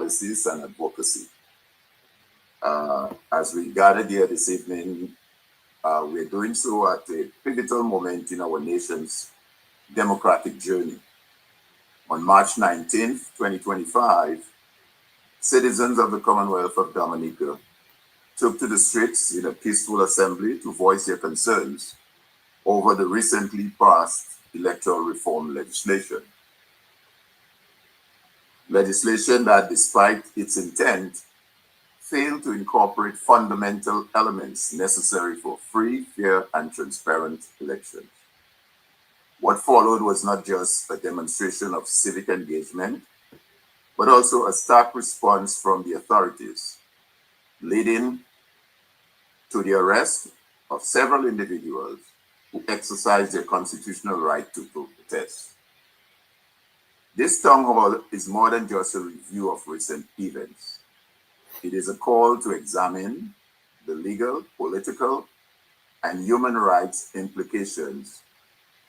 analysis and advocacy. As we gathered here this evening, we're doing so at a pivotal moment in our nation's democratic journey. On March 19th, 2025, citizens of the Commonwealth of Dominica took to the streets in a peaceful assembly to voice their concerns over the recently passed electoral reform legislation. Legislation that, despite its intent, failed to incorporate fundamental elements necessary for free, fair, and transparent elections. What followed was not just a demonstration of civic engagement, but also a stark response from the authorities, leading to the arrest of several individuals who exercised their constitutional right to protest. This town hall is more than just a review of recent events. It is a call to examine the legal, political, and human rights implications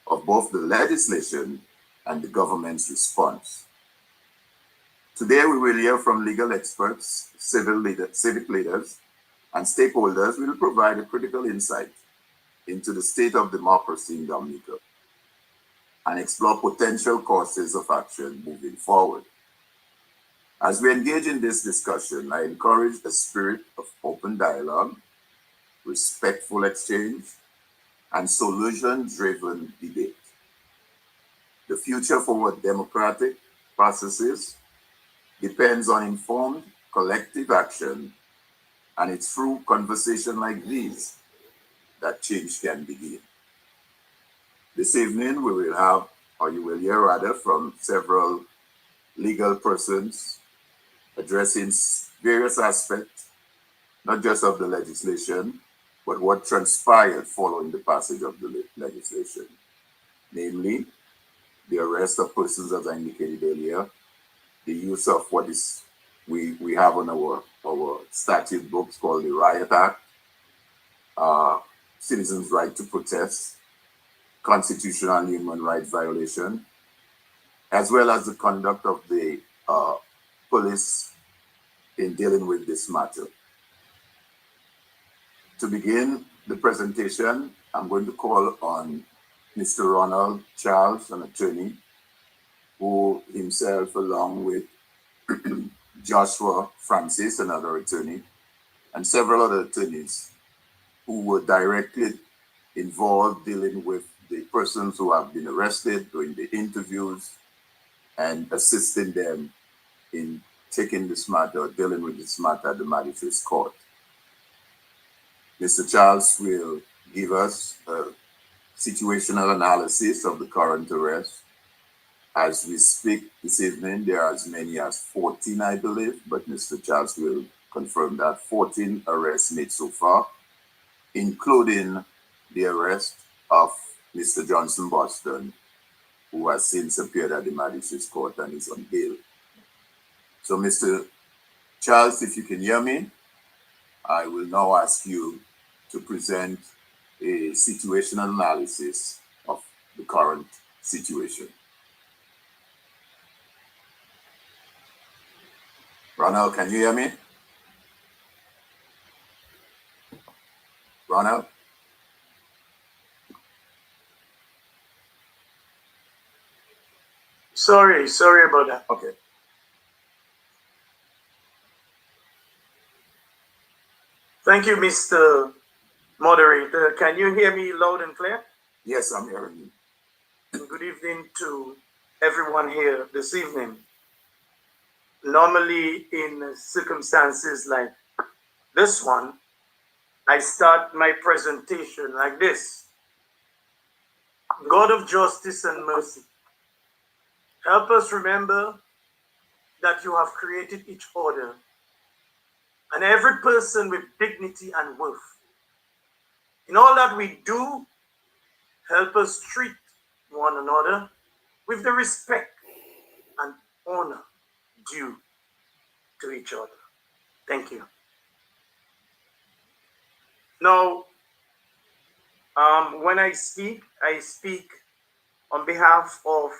of both the legislation and the government's response. Today, we will hear from legal experts, civic leaders, and stakeholders who will provide a critical insight into the state of democracy in Dominica and explore potential courses of action moving forward. As we engage in this discussion, I encourage a spirit of open dialogue, respectful exchange, and solution-driven debate. The future for our democratic processes depends on informed collective action, and it's through conversation like these that change can begin. This evening, we will have, or you will hear rather, from several legal persons addressing various aspects, not just of the legislation, but what transpired following the passage of the legislation, namely the arrest of persons, as I indicated earlier, the use of what is we have on our statute books called the Riot Act, citizens' right to protest, constitutional and human rights violation, as well as the conduct of the police in dealing with this matter. To begin the presentation, I'm going to call on Mr. Ronald Charles, an attorney, who himself, along with Joshua Francis, another attorney, and several other attorneys who were directly involved dealing with the persons who have been arrested, doing the interviews, and assisting them in taking this matter, dealing with this matter at the magistrate's court. Mr. Charles will give us a situational analysis of the current arrest. As we speak this evening, there are as many as 14, I believe, but Mr. Charles will confirm that 14 arrests made so far, including the arrest of Mr. Johnson Boston, who has since appeared at the magistrate's court and is on bail. So, Mr. Charles, if you can hear me, I will now ask you to present a situational analysis of the current situation. Ronald, can you hear me? Ronald? Sorry about that. Okay. Thank you, Mr. Moderator. Can you hear me loud and clear? Yes, I'm hearing you. Good evening to everyone here this evening. Normally, in circumstances like this one, I start my presentation like this. God of justice and mercy, help us remember that you have created each other and every person with dignity and worth. In all that we do, help us treat one another with the respect and honor due to each other. Thank you. Now, when I speak on behalf of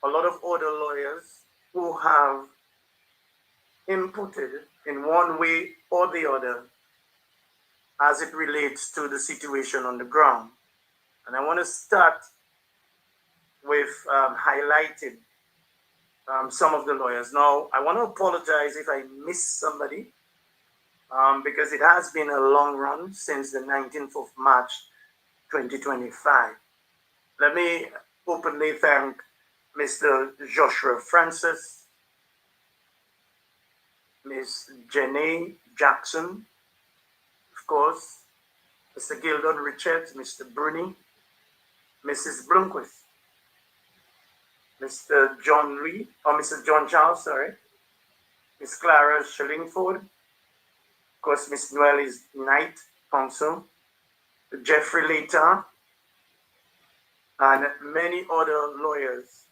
a lot of other lawyers who have inputted in one way or the other as it relates to the situation on the ground. And I want to start with highlighting some of the lawyers. Now, I want to apologize if I missed somebody because it has been a long run since the 19th of March 2025. Let me openly thank Mr. Joshua Francis, Ms. Jenny Jackson, of course, Mr. Gildon Richards, Mr. Bruni, Mrs. Blomquist, Mr. John Lee, or Mr. John Charles, sorry, Miss Clara Shillingford, of course, Miss Noelle Knight, counsel, Jeffrey Later, and many other lawyers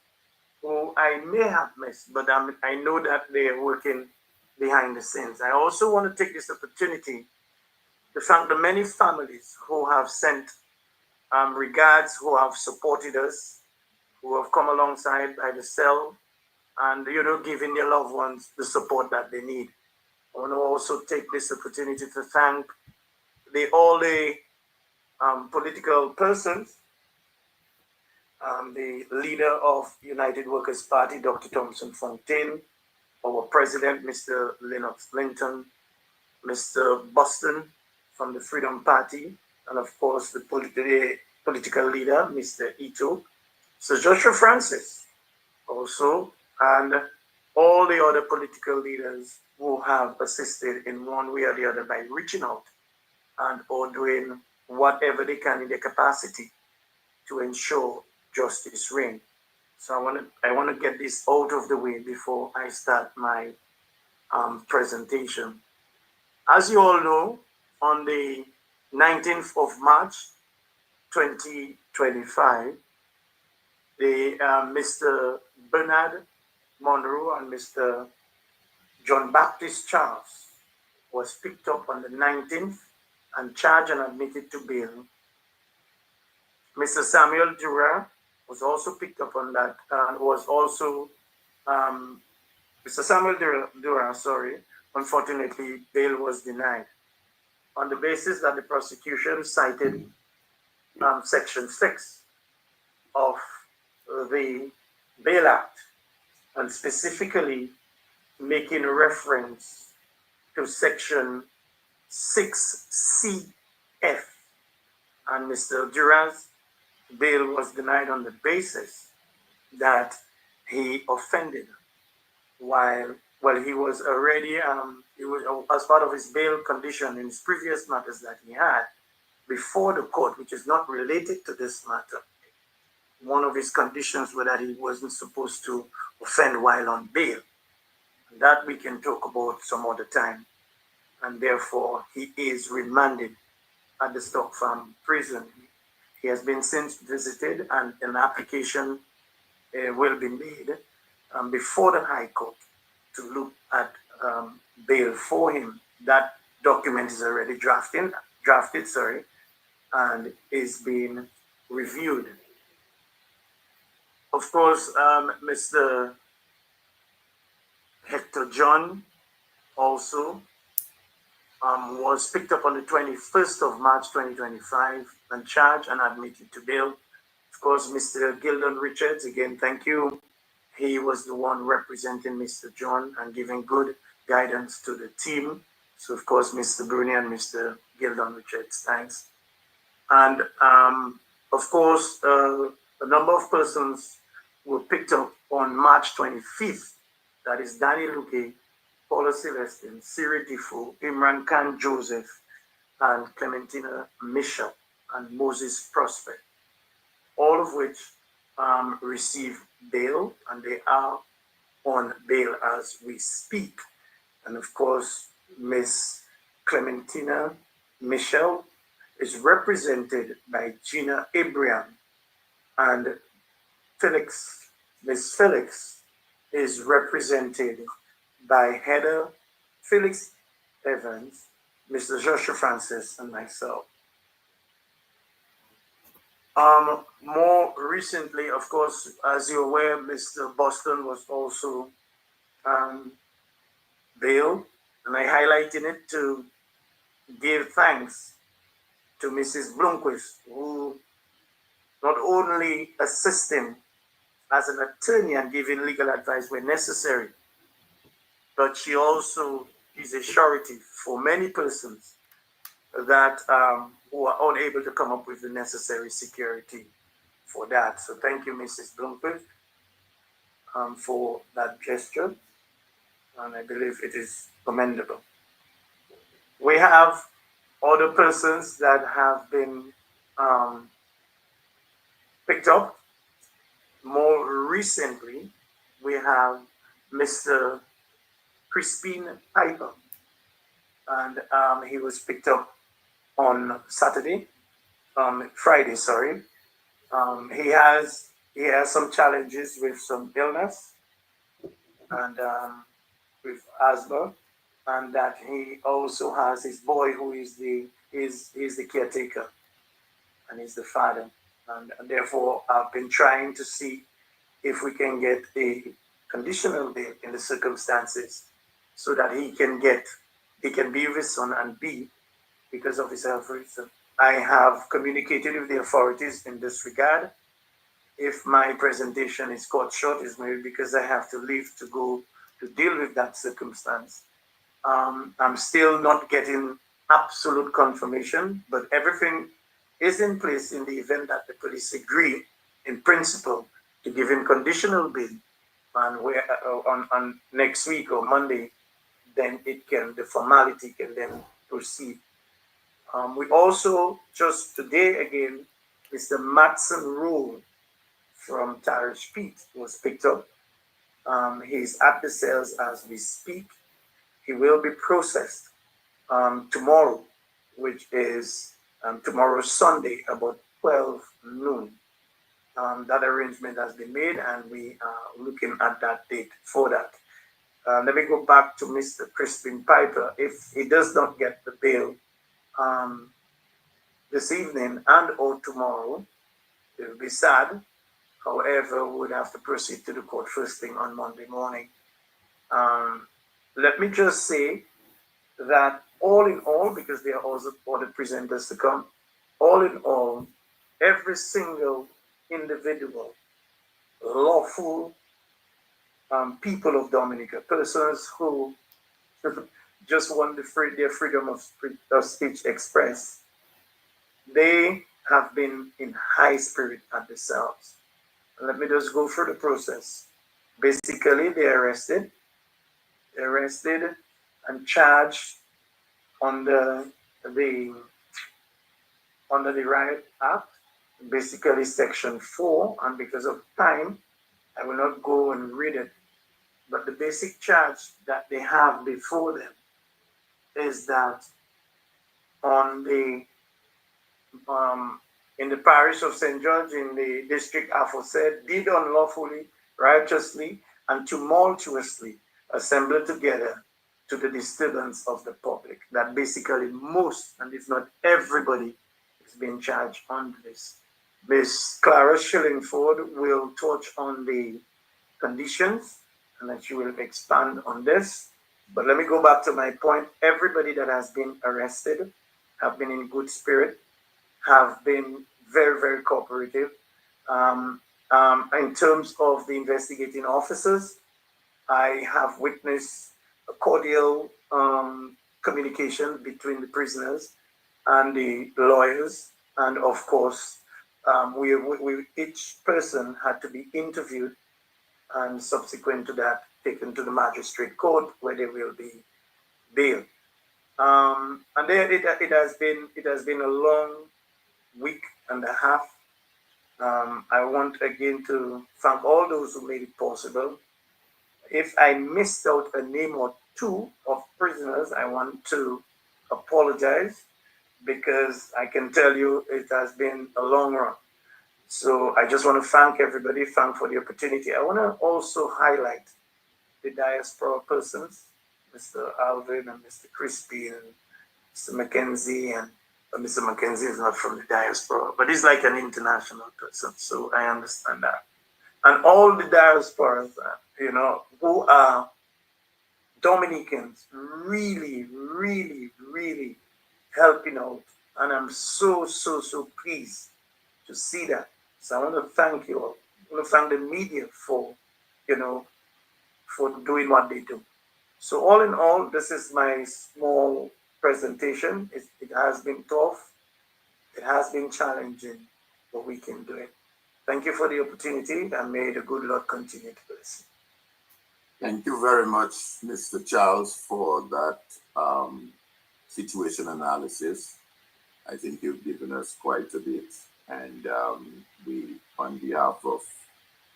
who I may have missed, but I know that they are working behind the scenes. I also want to take this opportunity to thank the many families who have sent regards, who have supported us, who have come alongside by the cell, and giving their loved ones the support that they need. I want to also take this opportunity to thank all the political persons, the leader of United Workers' Party, Dr. Thompson Fontaine, our president, Mr. Lennox Linton, Mr. Boston from the Freedom Party, and of course the political leader, Mr. Ito, Sir Joshua Francis, also, and all the other political leaders who have assisted in one way or the other by reaching out and or doing whatever they can in their capacity to ensure justice reign. So I want to get this out of the way before I start my presentation. As you all know, on the 19th of March 2025, Mr. Bernard Monroe and Mr. John Baptist Charles was picked up on the 19th and charged and admitted to bail. Mr. Samuel Dura was also picked up on that and was also Mr. Samuel Dura, unfortunately, bail was denied on the basis that the prosecution cited Section 6 of the Bail Act, and specifically making reference to Section 6CF. And Mr. Dura's bail was denied on the basis that he offended while he was already as part of his bail condition in his previous matters that he had before the court, which is not related to this matter. One of his conditions was that he wasn't supposed to offend while on bail. That we can talk about some other time. And therefore, he is remanded at the Stock Farm prison. He has been since visited, and an application will be made before the High Court to look at bail for him. That document is already drafted, and is being reviewed. Of course, Mr. Hector John also was picked up on the 21st of March 2025 and charged and admitted to bail. Of course, Mr. Gildon Richards, again, thank you. He was the one representing Mr. John and giving good guidance to the team. So, of course, Mr. Bruni and Mr. Gildon Richards, thanks. And, of course, a number of persons were picked up on March 25th. That is Danny Luque, Paula Celestin, Siri Defoe, Imran Khan Joseph, and Clementina Michel and Moses Prospect, all of which receive bail, and they are on bail as we speak. And of course, Miss Clementina Michel is represented by Gina Abraham, and Miss Felix is represented by Heather Felix Evans, Mr. Joshua Francis, and myself. More recently, of course, as you're aware, Mr. Boston was also bail, and I highlighted it to give thanks to Mrs. Blomquist, who not only assist him as an attorney and giving legal advice where necessary, but she also is a surety for many persons that who are unable to come up with the necessary security for that. So thank you, Mrs. Bloomfield, for that gesture, and I believe it is commendable. We have other persons that have been um, picked up. More recently, we have Mr. Crispin Piper, and he was picked up on Friday, sorry. He has some challenges with some illness and with asthma, and that he also has his boy who is the caretaker and he's the father, and therefore I've been trying to see if we can get a conditional bail in the circumstances so that he can be with his son and be because of his health reason. I have communicated with the authorities in this regard. If my presentation is cut short, it's maybe because I have to leave to go to deal with that circumstance. I'm still not getting absolute confirmation, but everything is in place in the event that the police agree, in principle, to give him conditional bail on next week or Monday, then the formality can then proceed. We also just today again, Mr. Matson Rule from Tarish Pete was picked up. He's at the cells as we speak. He will be processed tomorrow, which is tomorrow Sunday, about 12 noon. That arrangement has been made, and we are looking at that date for that. Let me go back to Mr. Crispin Piper. If he does not get the bail this evening and or tomorrow, it will be sad. However, we would have to proceed to the court first thing on Monday morning. Let me just say that all in all, because there are also other presenters to come, all in all, every single individual, lawful people of Dominica, persons who just want their freedom of speech expressed, they have been in high spirit at the cells. Let me just go through the process. Basically, they're arrested and charged under the Riot Act, basically Section 4, and because of time, I will not go and read it. But the basic charge that they have before them is that on the in the parish of St. George in the district aforesaid, did unlawfully, righteously, and tumultuously assemble together to the disturbance of the public. That basically most, and if not everybody, is being charged on this. Miss Clara Shillingford will touch on the conditions, and then she will expand on this. But let me go back to my point. Everybody that has been arrested have been in good spirit, have been very, very cooperative. In terms of the investigating officers, I have witnessed a cordial communication between the prisoners and the lawyers, and of course, each person had to be interviewed, and subsequent to that, taken to the magistrate court where they will be bailed. And there it has been a long week and a half. I want again to thank all those who made it possible. If I missed out a name or two of prisoners, I want to apologize because I can tell you it has been a long run. So I just want to thank everybody, thank for the opportunity. I want to also highlight the diaspora persons, Mr. Alvin and Mr. Crispy and Mr. Mackenzie, and Mr. Mackenzie is not from the diaspora, but he's like an international person, so I understand that. And all the diasporas, who are Dominicans really, really, really helping out. And I'm so, so, so pleased to see that. So I want to thank you all. I want to thank the media for, you know, for doing what they do. So all in all, this is my small presentation. It has been tough. It has been challenging, but we can do it. Thank you for the opportunity, and may the good Lord continue to bless you. Thank you very much, Mr. Charles, for that situation analysis. I think you've given us quite a bit. And we, on behalf of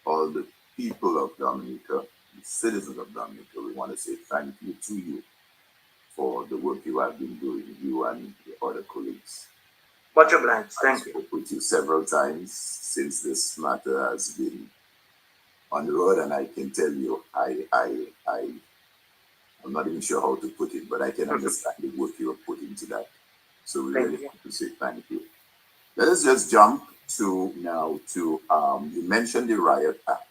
all the people of Dominica, the citizens of Dominica, we want to say thank you to you for the work you have been doing, you and the other colleagues. Much obliged. I Thank you. spoke with you several times since this matter has been on the road, and I can tell you, I'm not even sure how to put it, but I can understand the work you have put into that. So we really want to say thank you. Let us just jump to now to you mentioned the Riot Act.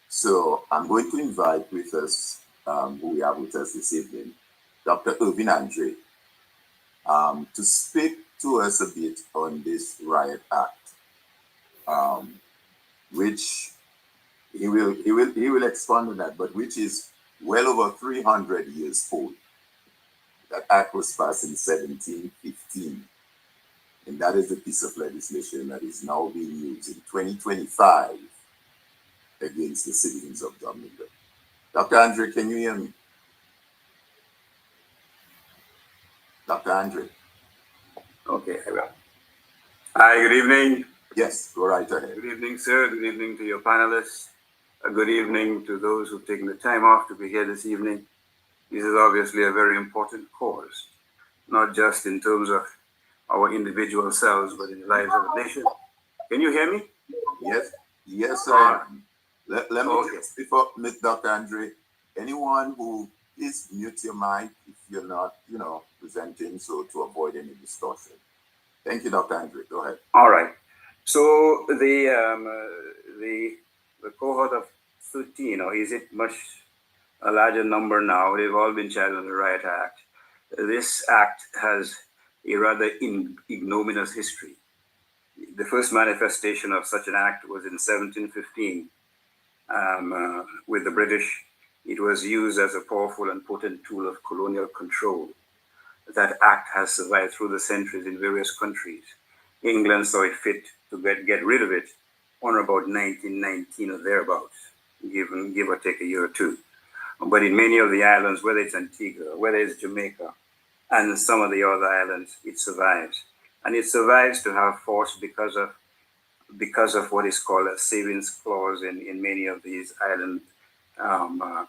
So I'm going to invite with us who we have with us this evening, Dr. Irvin Andre, to speak to us a bit on this Riot Act, which he will expand on that, but which is well over 300 years old. That act was passed in 1715, and that is the piece of legislation that is now being used in 2025 against the citizens of Dominica. Dr. Andre, can you hear me? Dr. Andre? Okay, I will. Hi, good evening. Yes, go right ahead. Good evening, sir. Good evening to your panelists. Good evening to those who've taken the time off to be here this evening. This is obviously a very important cause, not just in terms of our individual selves, but in the lives of the nation. Can you hear me? Yes, I am. Let me just, before Dr. Andre, anyone who please mute your mic if you're not, presenting, so to avoid any distortion. Thank you, Dr. Andre. Go ahead. All right. So the cohort of 13, or is it much a larger number now? They've all been charged under the Riot Act. This act has a rather ignominious history. The first manifestation of such an act was in 1715 with the British. It was used as a powerful and potent tool of colonial control. That act has survived through the centuries in various countries. England saw it fit to get rid of it on about 1919 or thereabouts, give or take a year or two. But in many of the islands, whether it's Antigua, whether it's Jamaica, and some of the other islands, it survives. And it survives to have force because of what is called a savings clause in many of these island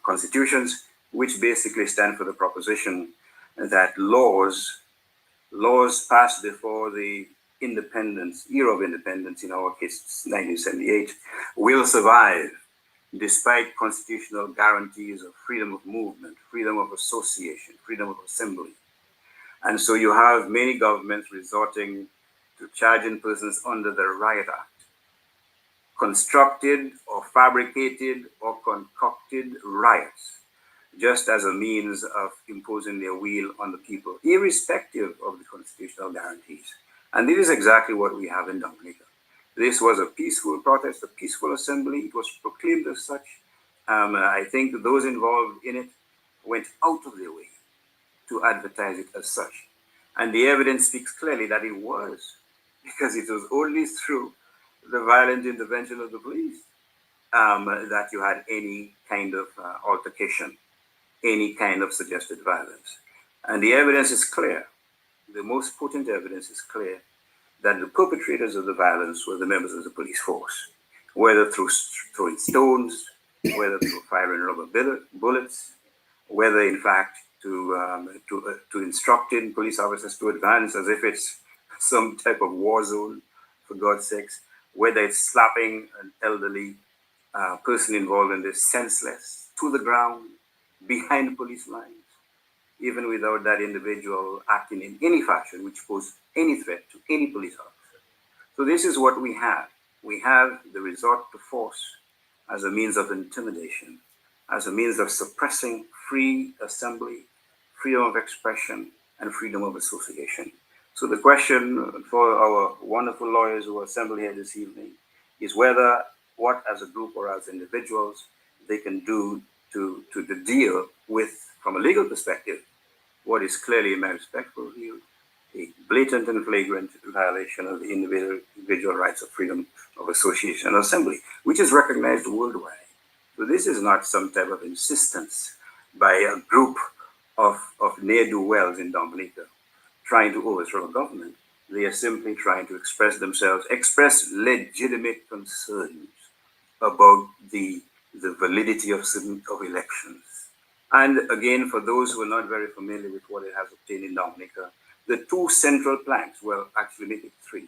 constitutions, which basically stand for the proposition that laws passed before the era of independence, in our case 1978, will survive despite constitutional guarantees of freedom of movement, freedom of association, freedom of assembly. And so you have many governments resorting to charging persons under the Riot Act, constructed or fabricated or concocted riots, just as a means of imposing their will on the people, irrespective of the constitutional guarantees. And this is exactly what we have in Dominica. This was a peaceful protest, a peaceful assembly. It was proclaimed as such. I think those involved in it went out of their way to advertise it as such. And the evidence speaks clearly that it was, because it was only through the violent intervention of the police that you had any kind of altercation, any kind of suggested violence. And the evidence is clear. The most potent evidence is clear that the perpetrators of the violence were the members of the police force, whether through throwing stones, whether through firing rubber bullets, whether in fact to instructing police officers to advance as if it's some type of war zone, for God's sakes, whether it's slapping an elderly person involved in this senseless to the ground behind police lines, even without that individual acting in any fashion which posed any threat to any police officer. So this is what we have. We have the resort to force as a means of intimidation, as a means of suppressing free assembly, freedom of expression, and freedom of association. So the question for our wonderful lawyers who are assembled here this evening is whether what as a group or as individuals they can do to deal with, from a legal perspective, what is clearly, in my respectful view, a blatant and flagrant violation of the individual rights of freedom of association and assembly, which is recognized worldwide. So this is not some type of insistence by a group of ne'er-do-wells in Dominica trying to overthrow a government. They are simply trying to express themselves, express legitimate concerns about the validity of elections. And again, for those who are not very familiar with what it has obtained in Dominica, the two central planks, well, actually make it three,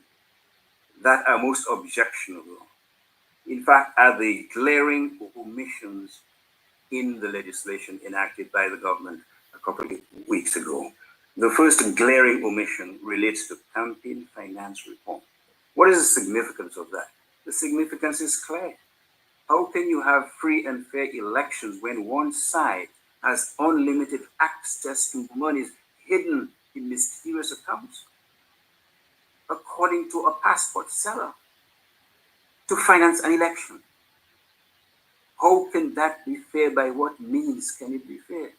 that are most objectionable, in fact, are the glaring omissions in the legislation enacted by the government a couple of weeks ago. The first glaring omission relates to campaign finance reform. What is the significance of that? The significance is clear. How can you have free and fair elections when one side has unlimited access to monies hidden in mysterious accounts, according to a passport seller, to finance an election? How can that be fair? By what means can it be fair?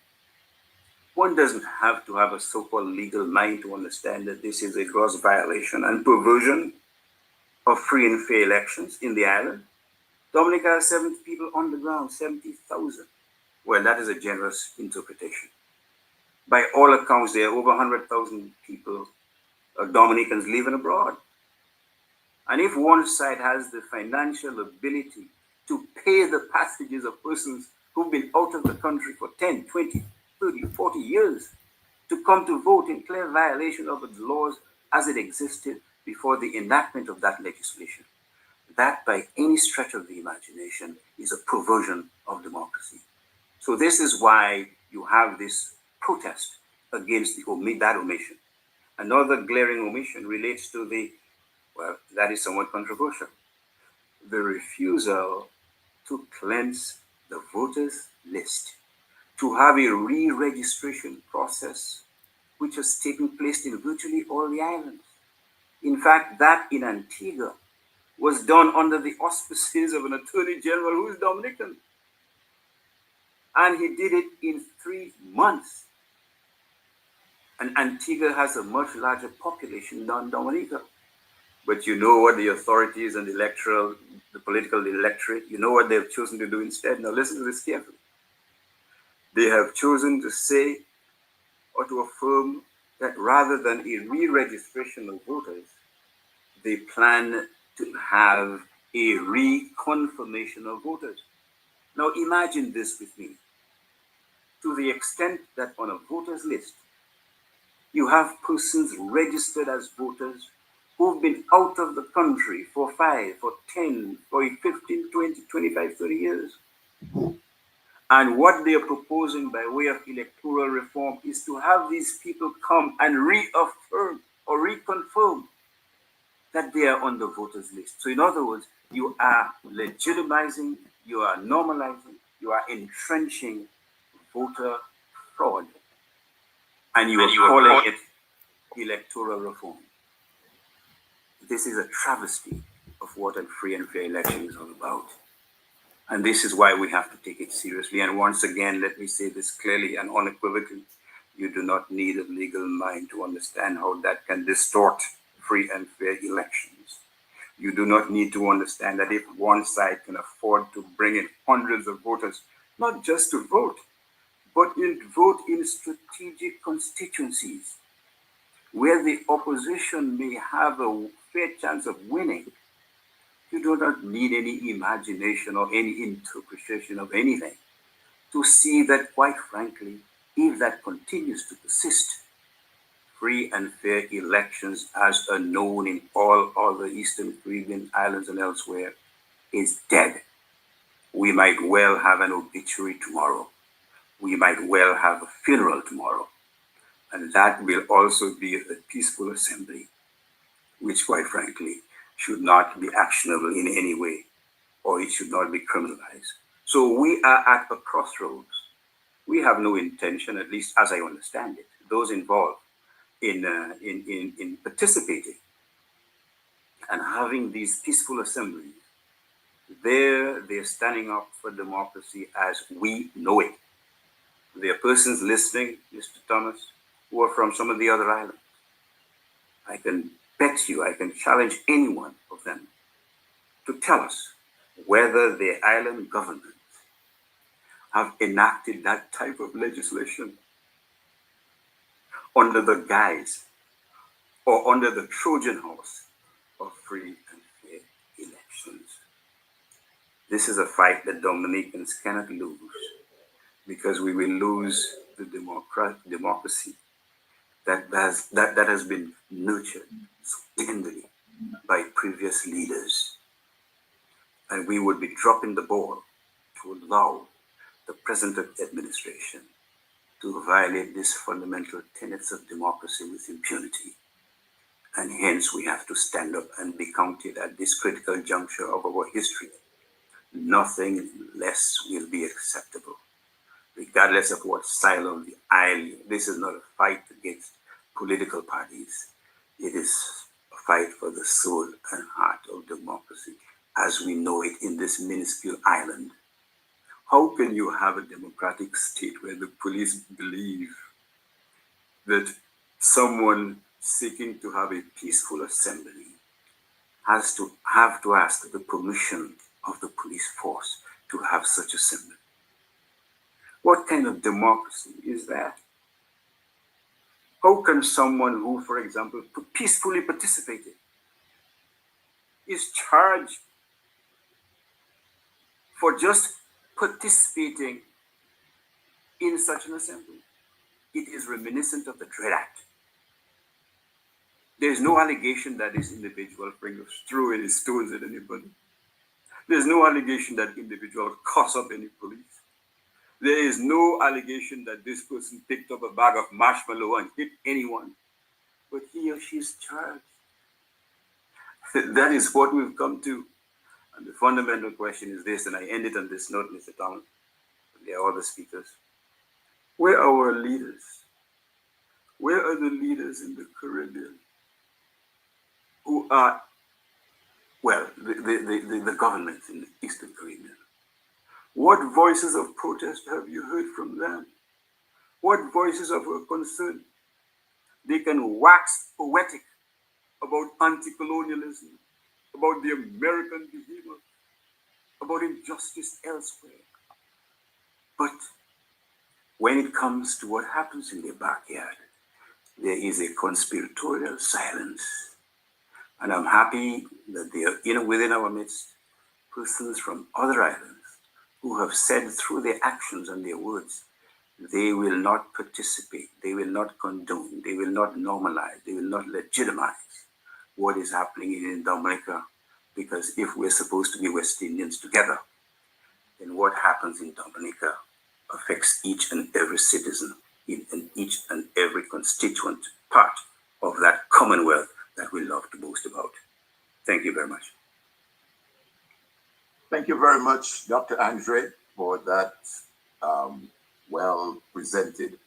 One doesn't have to have a so-called legal mind to understand that this is a gross violation and perversion of free and fair elections in the island. Dominica has 70 people on the ground, 70,000. Well, that is a generous interpretation. By all accounts, there are over 100,000 people, Dominicans living abroad. And if one side has the financial ability to pay the passages of persons who've been out of the country for 10, 20, 30, 40 years to come to vote in clear violation of the laws as it existed before the enactment of that legislation, that by any stretch of the imagination is a perversion of democracy. So this is why you have this protest against that omission. Another glaring omission relates to well, that is somewhat controversial, the refusal to cleanse the voters list, to have a re-registration process which has taken place in virtually all the islands. In fact, that in Antigua was done under the auspices of an attorney general who is Dominican. And he did it in 3 months. And Antigua has a much larger population than Dominica. But you know what the authorities and the political electorate, you know what they've chosen to do instead? Now listen to this carefully. They have chosen to say or to affirm that rather than a re-registration of voters, they plan to have a reconfirmation of voters. Now imagine this with me. To the extent that on a voters list, you have persons registered as voters who've been out of the country for 5, for 10, for 15, 20, 25, 30 years. And what they are proposing by way of electoral reform is to have these people come and reaffirm or reconfirm that they are on the voters list. So in other words, you are legitimizing, you are normalizing, you are entrenching voter fraud. And you are calling it electoral reform. This is a travesty of what a free and fair election is all about. And this is why we have to take it seriously. And once again, let me say this clearly and unequivocally. You do not need a legal mind to understand how that can distort free and fair elections. You do not need to understand that if one side can afford to bring in hundreds of voters, not just to vote, but vote in strategic constituencies where the opposition may have a fair chance of winning, you do not need any imagination or any interpretation of anything to see that, quite frankly, if that continues to persist, free and fair elections as are known in all other Eastern Caribbean islands and elsewhere is dead. We might well have an obituary tomorrow. We might well have a funeral tomorrow. And that will also be a peaceful assembly, which, quite frankly, should not be actionable in any way, or it should not be criminalized. So we are at a crossroads. We have no intention, at least as I understand it, those involved in participating and having these peaceful assemblies. They're standing up for democracy as we know it. There are persons listening, Mr. Thomas, who are from some of the other islands. I can bet you, I can challenge any one of them to tell us whether their island governments have enacted that type of legislation under the guise or under the Trojan horse of free and fair elections. This is a fight that Dominicans cannot lose, because we will lose the democracy that has been nurtured so tenderly by previous leaders. And we would be dropping the ball to allow the present administration to violate these fundamental tenets of democracy with impunity. And hence we have to stand up and be counted at this critical juncture of our history. Nothing less will be acceptable, regardless of what side of the aisle. This is not a fight against political parties. It is a fight for the soul and heart of democracy as we know it in this minuscule island. How can you have a democratic state where the police believe that someone seeking to have a peaceful assembly has to ask the permission of the police force to have such assembly? What kind of democracy is that? How can someone who, for example, peacefully participated is charged for just participating in such an assembly? It is reminiscent of the Dread Act. There is no allegation that this individual threw any stones at anybody. There is no allegation that individual cussed up any police. There is no allegation that this person picked up a bag of marshmallow and hit anyone. But he or she is charged. That is what we've come to. And the fundamental question is this, and I end it on this note, Mr. Thomas. There are other speakers. Where are our leaders? Where are the leaders in the Caribbean who are, well, the governments in the Eastern Caribbean? What voices of protest have you heard from them? What voices of concern? They can wax poetic about anti-colonialism, about the American behavior, about injustice elsewhere. But when it comes to what happens in their backyard, there is a conspiratorial silence. And I'm happy that there are within our midst persons from other islands who have said through their actions and their words, they will not participate, they will not condone, they will not normalize, they will not legitimize what is happening in Dominica. Because if we're supposed to be West Indians together, then what happens in Dominica affects each and every citizen in each and every constituent part of that commonwealth that we love to boast about. Thank you very much. Thank you very much, Dr. Andre, for that well presented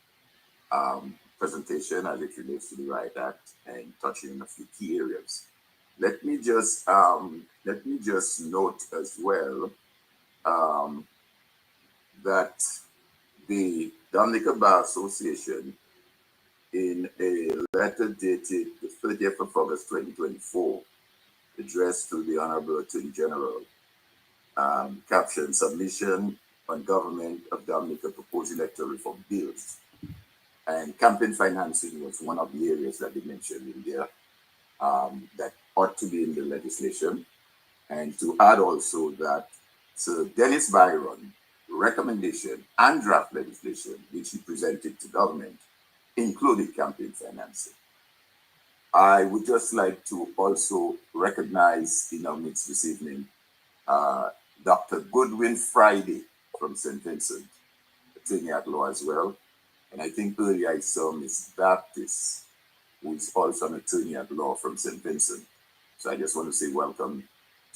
presentation as it relates to the Riot Act and touching on a few key areas. Let me just note as well that the Dominica Bar Association, in a letter dated the 30th of August 2024, addressed to the Honorable Attorney General, captioned "Submission on Government of Dominica Proposed Electoral Reform Bills." And campaign financing was one of the areas that they mentioned in there that ought to be in the legislation. And to add also that Sir Dennis Byron recommendation and draft legislation, which he presented to government, included campaign financing. I would just like to also recognize in our midst this evening Dr. Goodwin Friday from St. Vincent, attorney at law as well. And I think earlier I saw Miss Baptist, who is also an attorney at law from St. Vincent. So I just want to say welcome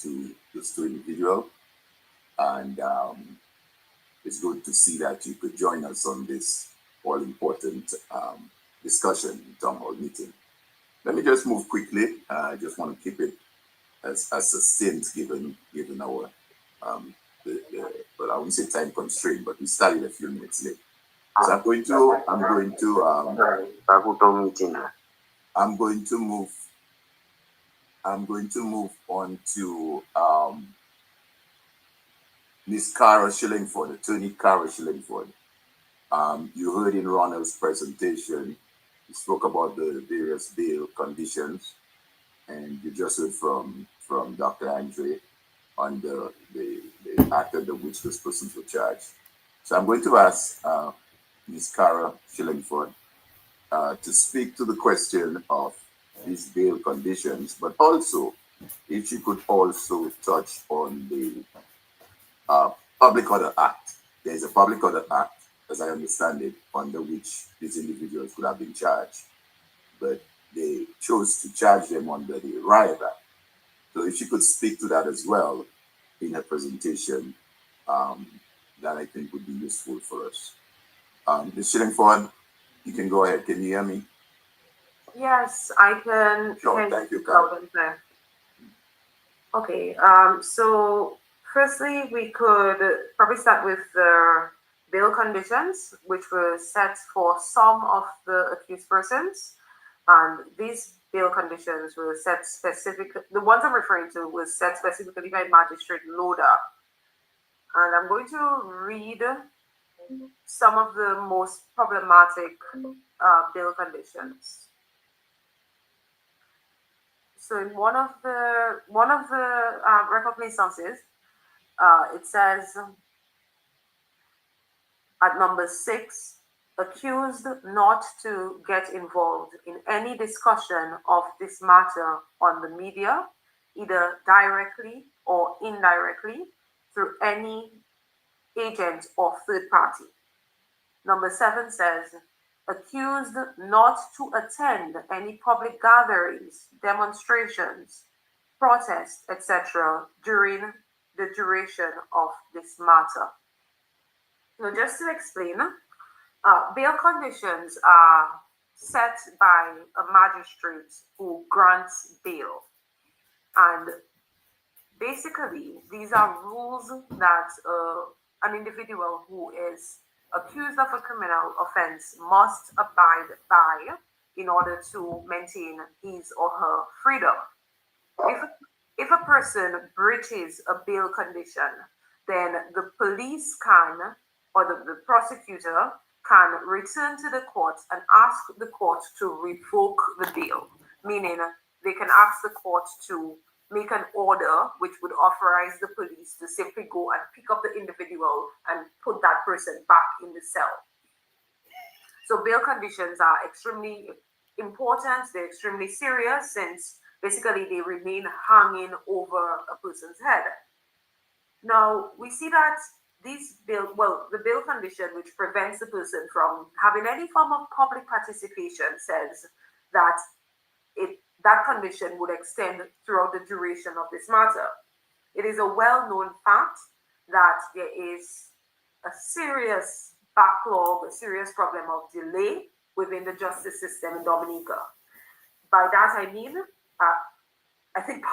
to those two individuals. And it's good to see that you could join us on this all important discussion, town hall meeting. Let me just move quickly. I just want to keep it as succinct given our but I won't say time constraint, but we started a few minutes late. So I'm going to I'm going to move on to Miss Cara Shillingford, Attorney Cara Shillingford. You heard in Ronald's presentation, he spoke about the various bail conditions, and you just heard from Dr. Andre on the act under which those persons were charged. So I'm going to ask Ms. Cara Shillingford to speak to the question of these bail conditions, but also if she could also touch on the Public Order Act. There is a Public Order Act, as I understand it, under which these individuals could have been charged, but they chose to charge them under the Riot Act. So if she could speak to that as well in her presentation, that I think would be useful for us. Ms. Shillingford, you can go ahead. Can you hear me? Yes, I can. Sure, thank you, Cara. Okay, so firstly, we could probably start with the bail conditions, which were set for some of the accused persons. And these bail conditions were set specifically, the ones I'm referring to were set specifically by Magistrate Loader. And I'm going to read some of the most problematic bail conditions. So in one of the reconnaissances, it says at number 6, accused not to get involved in any discussion of this matter on the media, either directly or indirectly through any agent or third party. Number 7 says, accused not to attend any public gatherings, demonstrations, protests, etc. during the duration of this matter. Now, just to explain, bail conditions are set by a magistrate who grants bail. And basically, these are rules that an individual who is accused of a criminal offense must abide by in order to maintain his or her freedom. If a person breaches a bail condition, then the police can, or the prosecutor can return to the court and ask the court to revoke the bail, meaning they can ask the court to make an order which would authorize the police to simply go and pick up the individual and put that person back in the cell. So bail conditions are extremely important, they're extremely serious, since basically they remain hanging over a person's head. Now, we see that the bail condition which prevents the person from having any form of public participation says that that condition would extend throughout the duration of this matter. It is a well-known fact that there is a serious backlog, a serious problem of delay within the justice system in Dominica. By that I mean, I think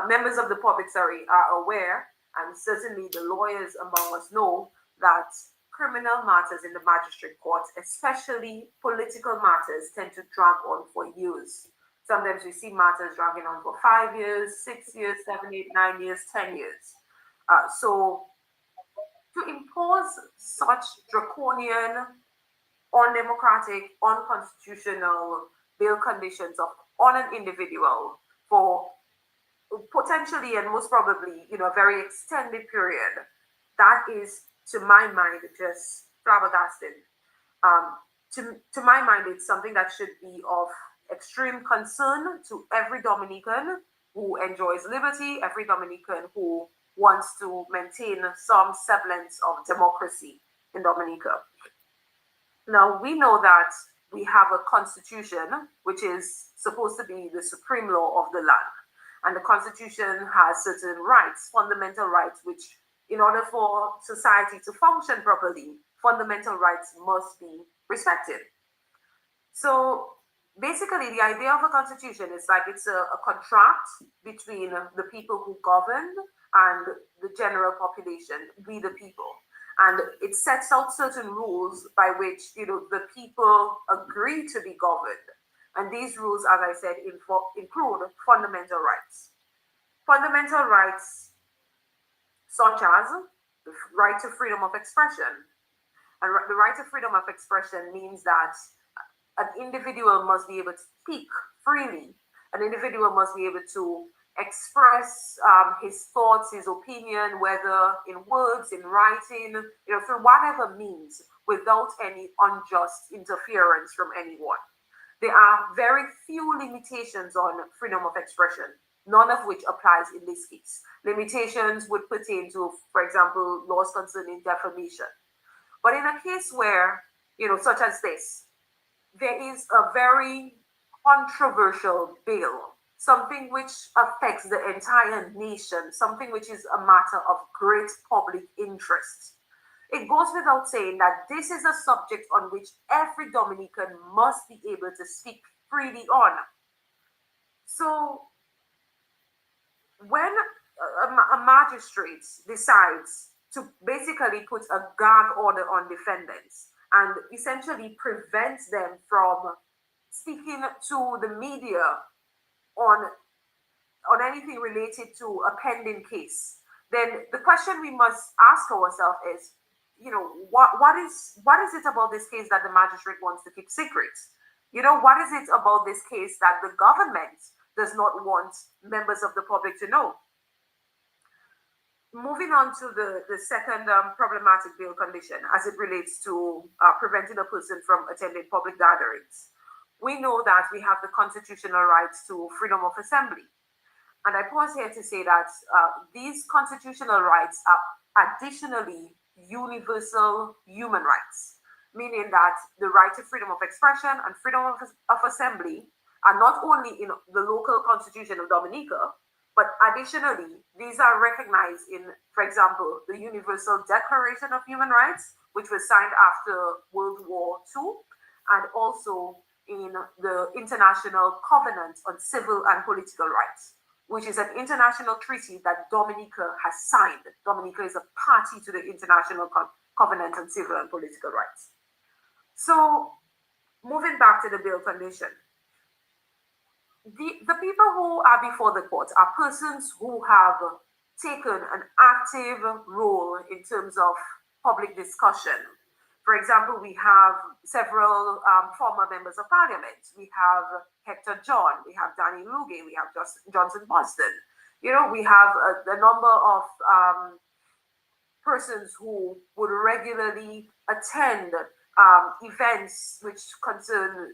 members of the public, are aware, and certainly the lawyers among us know that criminal matters in the magistrate court, especially political matters, tend to drag on for years. Sometimes we see matters dragging on for 5 years, 6 years, 7, 8, 9 years, 10 years. So to impose such draconian, undemocratic, unconstitutional bail conditions on an individual for potentially and most probably, a very extended period, that is, to my mind, just flabbergasting. To my mind, it's something that should be of extreme concern to every Dominican who enjoys liberty, every Dominican who wants to maintain some semblance of democracy in Dominica. Now, we know that we have a constitution which is supposed to be the supreme law of the land. And the constitution has certain rights, fundamental rights, which in order for society to function properly, fundamental rights must be respected. So basically, the idea of a constitution is like it's a contract between the people who govern and the general population, we the people. And it sets out certain rules by which the people agree to be governed. And these rules, as I said, include fundamental rights. Fundamental rights such as the right to freedom of expression. And the right to freedom of expression means that an individual must be able to speak freely. An individual must be able to express his thoughts, his opinion, whether in words, in writing, through whatever means, without any unjust interference from anyone. There are very few limitations on freedom of expression, none of which applies in this case. Limitations would pertain to, for example, laws concerning defamation. But in a case where, such as this, there is a very controversial bill, something which affects the entire nation, something which is a matter of great public interest. It goes without saying that this is a subject on which every Dominican must be able to speak freely on. So when a magistrate decides to basically put a gag order on defendants and essentially prevents them from speaking to the media on anything related to a pending case, then the question we must ask ourselves is, what is it about this case that the magistrate wants to keep secret? What is it about this case that the government does not want members of the public to know? Moving on to the second problematic bail condition as it relates to preventing a person from attending public gatherings. We know that we have the constitutional rights to freedom of assembly. And I pause here to say that these constitutional rights are additionally universal human rights, meaning that the right to freedom of expression and freedom of assembly are not only in the local constitution of Dominica, but additionally, these are recognized in, for example, the Universal Declaration of Human Rights, which was signed after World War II, and also in the International Covenant on Civil and Political Rights, which is an international treaty that Dominica has signed. Dominica is a party to the International Covenant on Civil and Political Rights. So, moving back to the bail condition, the people who are before the court are persons who have taken an active role in terms of public discussion. For example, we have several former members of parliament. We have Hector John, we have Danny Luge, we have Johnson Boston. We have a number of persons who would regularly attend events which concern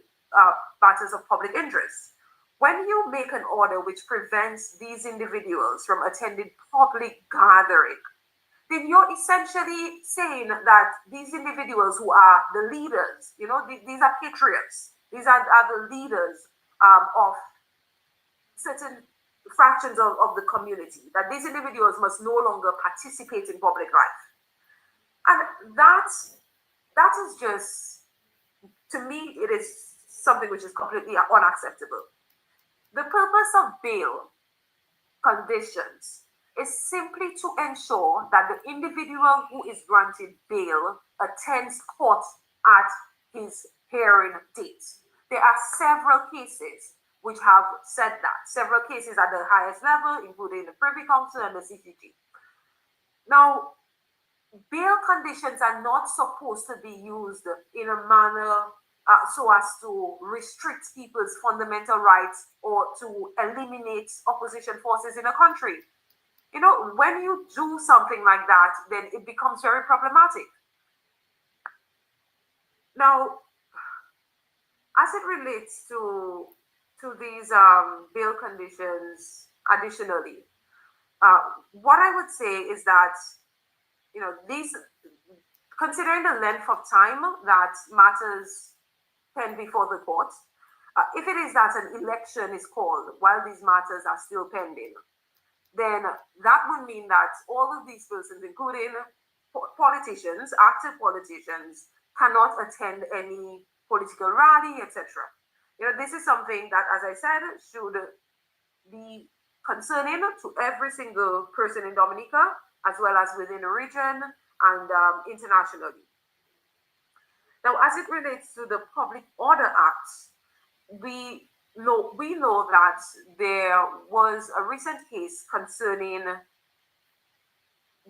matters of public interest. When you make an order which prevents these individuals from attending public gathering, then you're essentially saying that these individuals who are the leaders, these are patriots, these are the leaders of certain fractions of the community, that these individuals must no longer participate in public life. And that is just, to me, it is something which is completely unacceptable. The purpose of bail conditions is simply to ensure that the individual who is granted bail attends court at his hearing date. There are several cases which have said that, several cases at the highest level, including the Privy Council and the CCG. Now, bail conditions are not supposed to be used in a manner so as to restrict people's fundamental rights or to eliminate opposition forces in a country. When you do something like that, then it becomes very problematic. Now, as it relates to these bail conditions, additionally, what I would say is that these, considering the length of time that matters pen before the court, if it is that an election is called while these matters are still pending, then that would mean that all of these persons, including politicians, active politicians, cannot attend any political rally, etc. This is something that, as I said, should be concerning to every single person in Dominica, as well as within the region and internationally. Now, as it relates to the Public Order Act, we know that there was a recent case concerning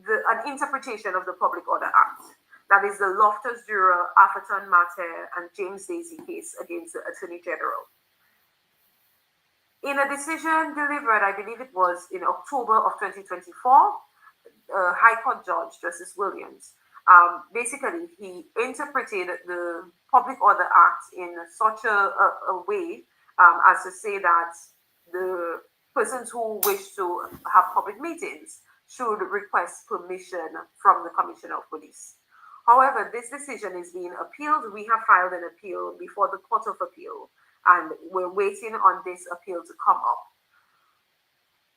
an interpretation of the Public Order Act. That is the Loftus Jura, Atherton Mater, and James Daisy case against the Attorney General. In a decision delivered, I believe it was in October of 2024, High Court Judge Justice Williams, basically he interpreted the Public Order Act in such a way as to say that the persons who wish to have public meetings should request permission from the Commissioner of Police. However, this decision is being appealed. We have filed an appeal before the Court of Appeal, and we're waiting on this appeal to come up.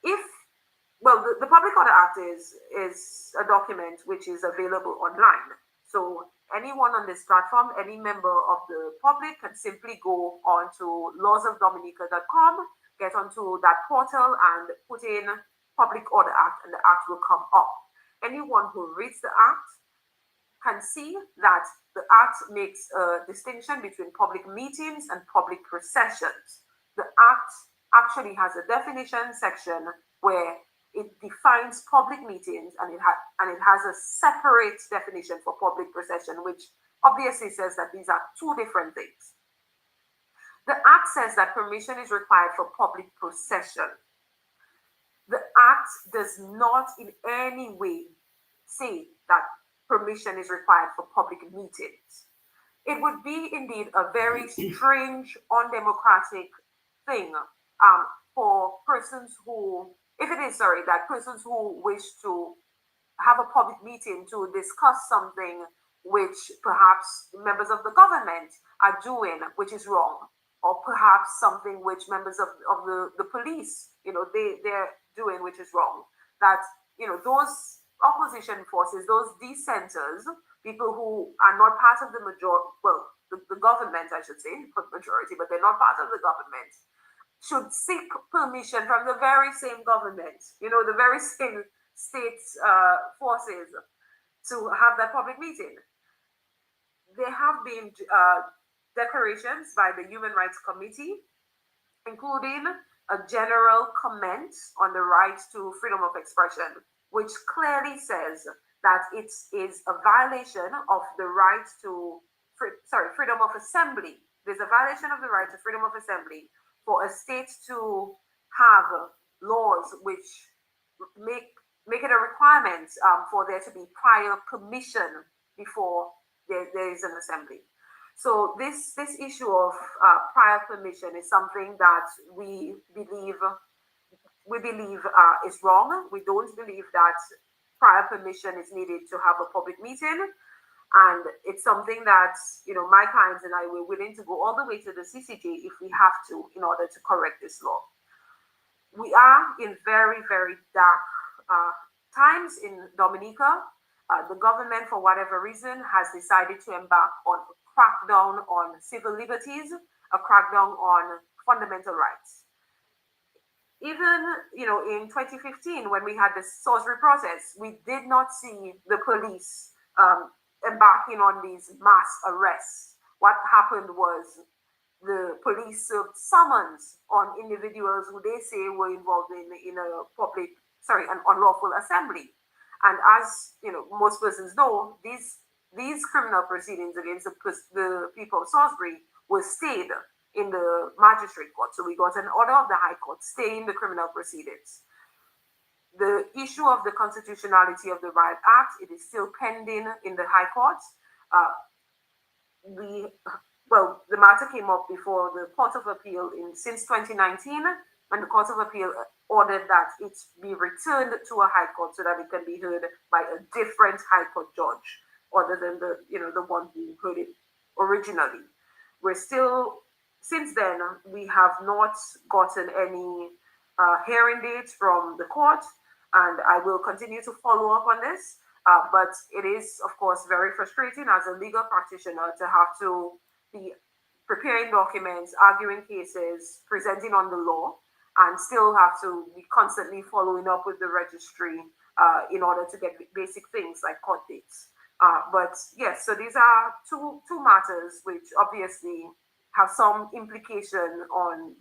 The Public Order Act is a document which is available online. So anyone on this platform, any member of the public can simply go onto lawsofdominica.com, get onto that portal and put in Public Order Act, and the act will come up. Anyone who reads the act can see that the act makes a distinction between public meetings and public processions. The act actually has a definition section where it defines public meetings, and it has a separate definition for public procession, which obviously says that these are two different things. The act says that permission is required for public procession. The act does not in any way say that permission is required for public meetings. It would be indeed a very strange, undemocratic thing for persons who, that persons who wish to have a public meeting to discuss something which perhaps members of the government are doing, which is wrong, or perhaps something which members of the police, they're doing, which is wrong. That, those opposition forces, those dissenters, people who are not part of the the government, I should say, not majority, but they're not part of the government, should seek permission from the very same government, the very same state forces to have that public meeting. There have been declarations by the Human Rights Committee, including a general comment on the right to freedom of expression, which clearly says that it is a violation of the right to freedom of assembly. There's a violation of the right to freedom of assembly for a state to have laws which make it a requirement for there to be prior permission before there is an assembly. So this issue of prior permission is something that we believe is wrong. We don't believe that prior permission is needed to have a public meeting. And it's something that, my clients and I were willing to go all the way to the CCJ if we have to in order to correct this law. We are in very, very dark times in Dominica. The government, for whatever reason, has decided to embark on a crackdown on civil liberties, a crackdown on fundamental rights. Even, in 2015, when we had the Salisbury protests, we did not see the police embarking on these mass arrests. What happened was the police served summons on individuals who they say were involved in an unlawful assembly. And as most persons know, these criminal proceedings against the people of Salisbury were stayed in the magistrate court. So we got an order of the High Court staying the criminal proceedings. The issue of the constitutionality of the Riot Act, it is still pending in the High Court. The matter came up before the Court of Appeal since 2019, and the Court of Appeal ordered that it be returned to a High Court so that it can be heard by a different High Court judge, other than the one who heard it originally. Since then, we have not gotten any hearing dates from the court, and I will continue to follow up on this. But it is, of course, very frustrating as a legal practitioner to have to be preparing documents, arguing cases, presenting on the law, and still have to be constantly following up with the registry in order to get basic things like court dates. But yes, so these are two matters which obviously have some implication on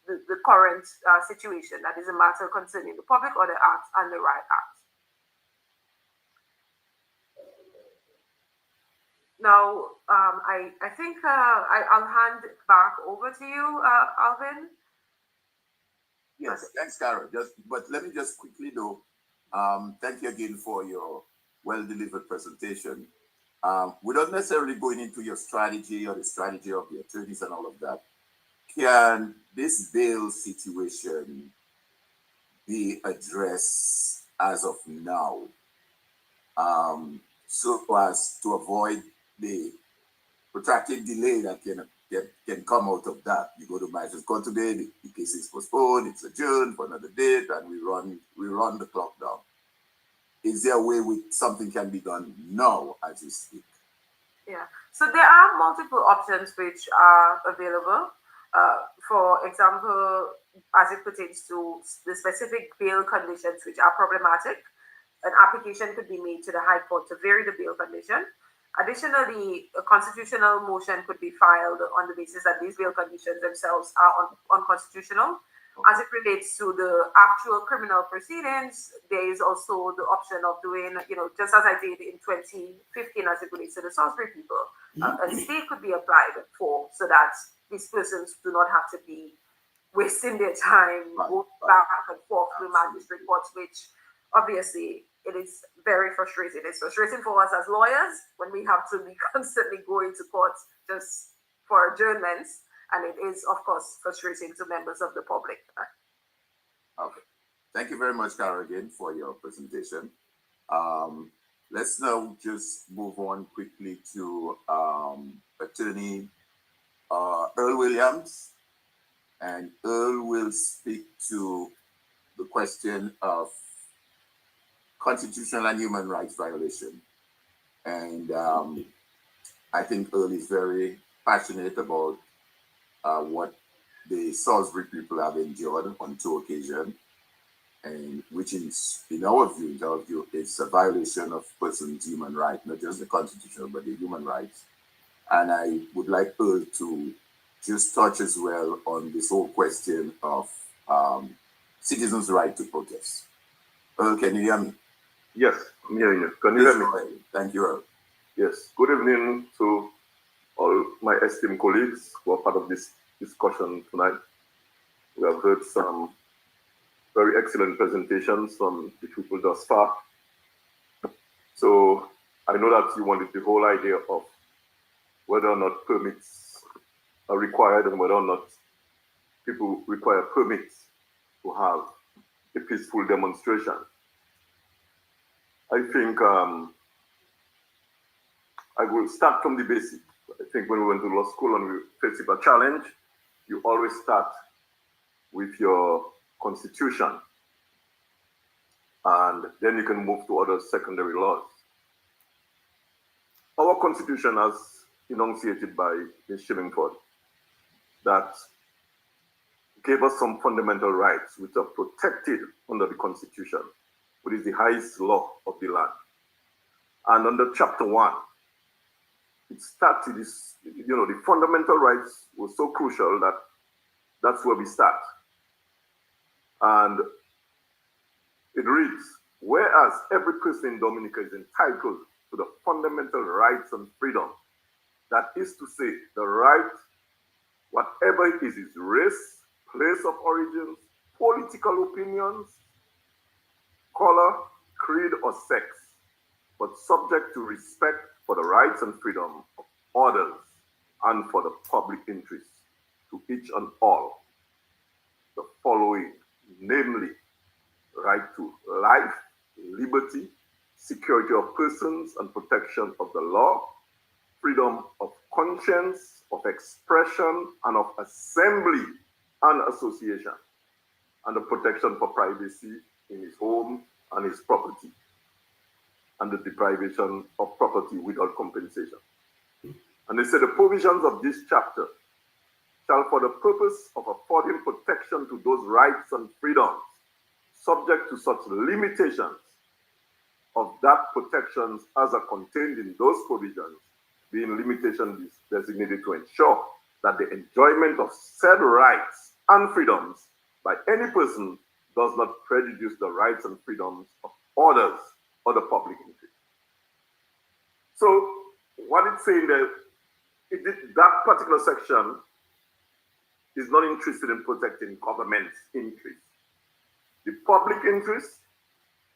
the current situation. That is a matter concerning the Public Order Act and the Riot Act. Now, I think I'll hand back over to you, Alvin. Yes, thanks, Kara. But let me just quickly though, thank you again for your well-delivered presentation. Without necessarily going into your strategy or the strategy of the attorneys and all of that, can this bail situation be addressed as of now, so as to avoid the protracted delay that can come out of that? You go to magistrate's court today, the case is postponed, it's adjourned for another date, and we run the clock down. Is there a way something can be done now as we speak? Yeah, so there are multiple options which are available. For example, as it pertains to the specific bail conditions which are problematic, an application could be made to the High Court to vary the bail condition. Additionally, a constitutional motion could be filed on the basis that these bail conditions themselves are unconstitutional. As it relates to the actual criminal proceedings, there is also the option of doing, just as I did in 2015 as it relates to the Salisbury people, a stay could be applied for so that these persons do not have to be wasting their time going back and forth to magistrate courts, which obviously it is very frustrating. It's frustrating for us as lawyers when we have to be constantly going to courts just for adjournments. And it is, of course, frustrating to members of the public. Okay. Thank you very much, Cara, again, for your presentation. Let's now just move on quickly to Attorney Earl Williams. And Earl will speak to the question of constitutional and human rights violation. And I think Earl is very passionate about what the Salisbury people have endured on two occasions, and which is, in our view, it's a violation of persons' human rights, not just the constitutional, but the human rights. And I would like Earl to just touch as well on this whole question of citizens' right to protest. Earl, can you hear me? Yes, I'm hearing you. Can you hear me? Thank you, Earl. Yes. Good evening to all my esteemed colleagues who are part of this discussion tonight. We have heard some very excellent presentations from the people thus far. So I know that you wanted the whole idea of whether or not permits are required and whether or not people require permits to have a peaceful demonstration. I think I will start from the basic. I think when we went to law school and we faced a challenge, you always start with your constitution, and then you can move to other secondary laws. Our constitution, as enunciated by Ms. Shillingford, that gave us some fundamental rights which are protected under the constitution, which is the highest law of the land. And under chapter 1, it started this, the fundamental rights were so crucial that that's where we start. And it reads, whereas every person in Dominica is entitled to the fundamental rights and freedom, that is to say, the right, whatever it is race, place of origin, political opinions, color, creed, or sex, but subject to respect for the rights and freedom of others and for the public interest to each and all. The following, namely, right to life, liberty, security of persons and protection of the law, freedom of conscience, of expression, and of assembly and association, and the protection for privacy in his home and his property, and the deprivation of property without compensation. And they say the provisions of this chapter shall, for the purpose of affording protection to those rights and freedoms subject to such limitations of that protections as are contained in those provisions, being limitations designated to ensure that the enjoyment of said rights and freedoms by any person does not prejudice the rights and freedoms of others or the public interest. So what it's saying there, that particular section is not interested in protecting government's interest, the public interest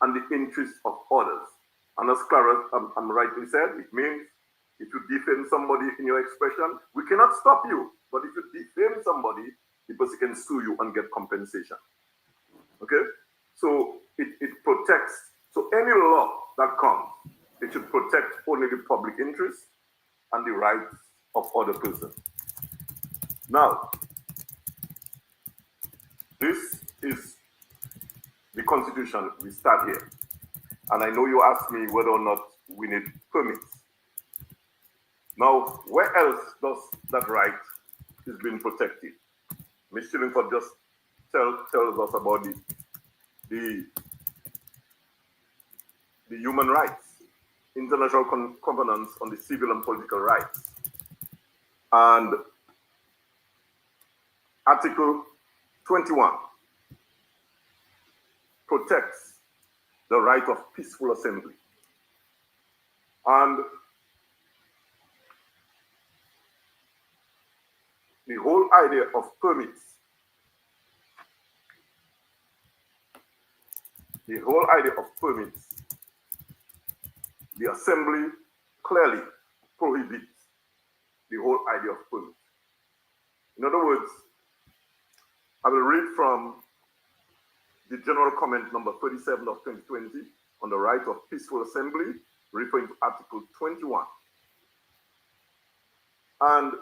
and the interest of others. And as Clara rightly said, it means if you defame somebody in your expression, we cannot stop you. But if you defame somebody, the person can sue you and get compensation. Okay? So it protects. So any law that comes, it should protect only the public interest and the rights of other persons. Now, this is the Constitution. We start here. And I know you asked me whether or not we need permits. Now, where else does that right is being protected? Ms. Shillingford just tells us about the human rights, international covenants on the civil and political rights. And Article 21 protects the right of peaceful assembly. And the whole idea of permits, the assembly clearly prohibits the whole idea of permits. In other words, I will read from the General Comment number 37 of 2020 on the right of peaceful assembly, referring to Article 21. And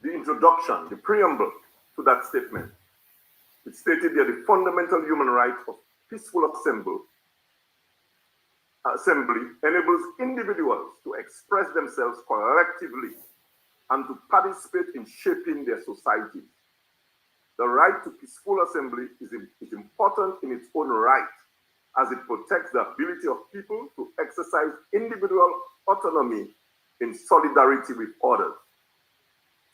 the introduction, the preamble to that statement, it stated that the fundamental human right of peaceful assembly enables individuals to express themselves collectively and to participate in shaping their society. The right to peaceful assembly is important in its own right, as it protects the ability of people to exercise individual autonomy in solidarity with others.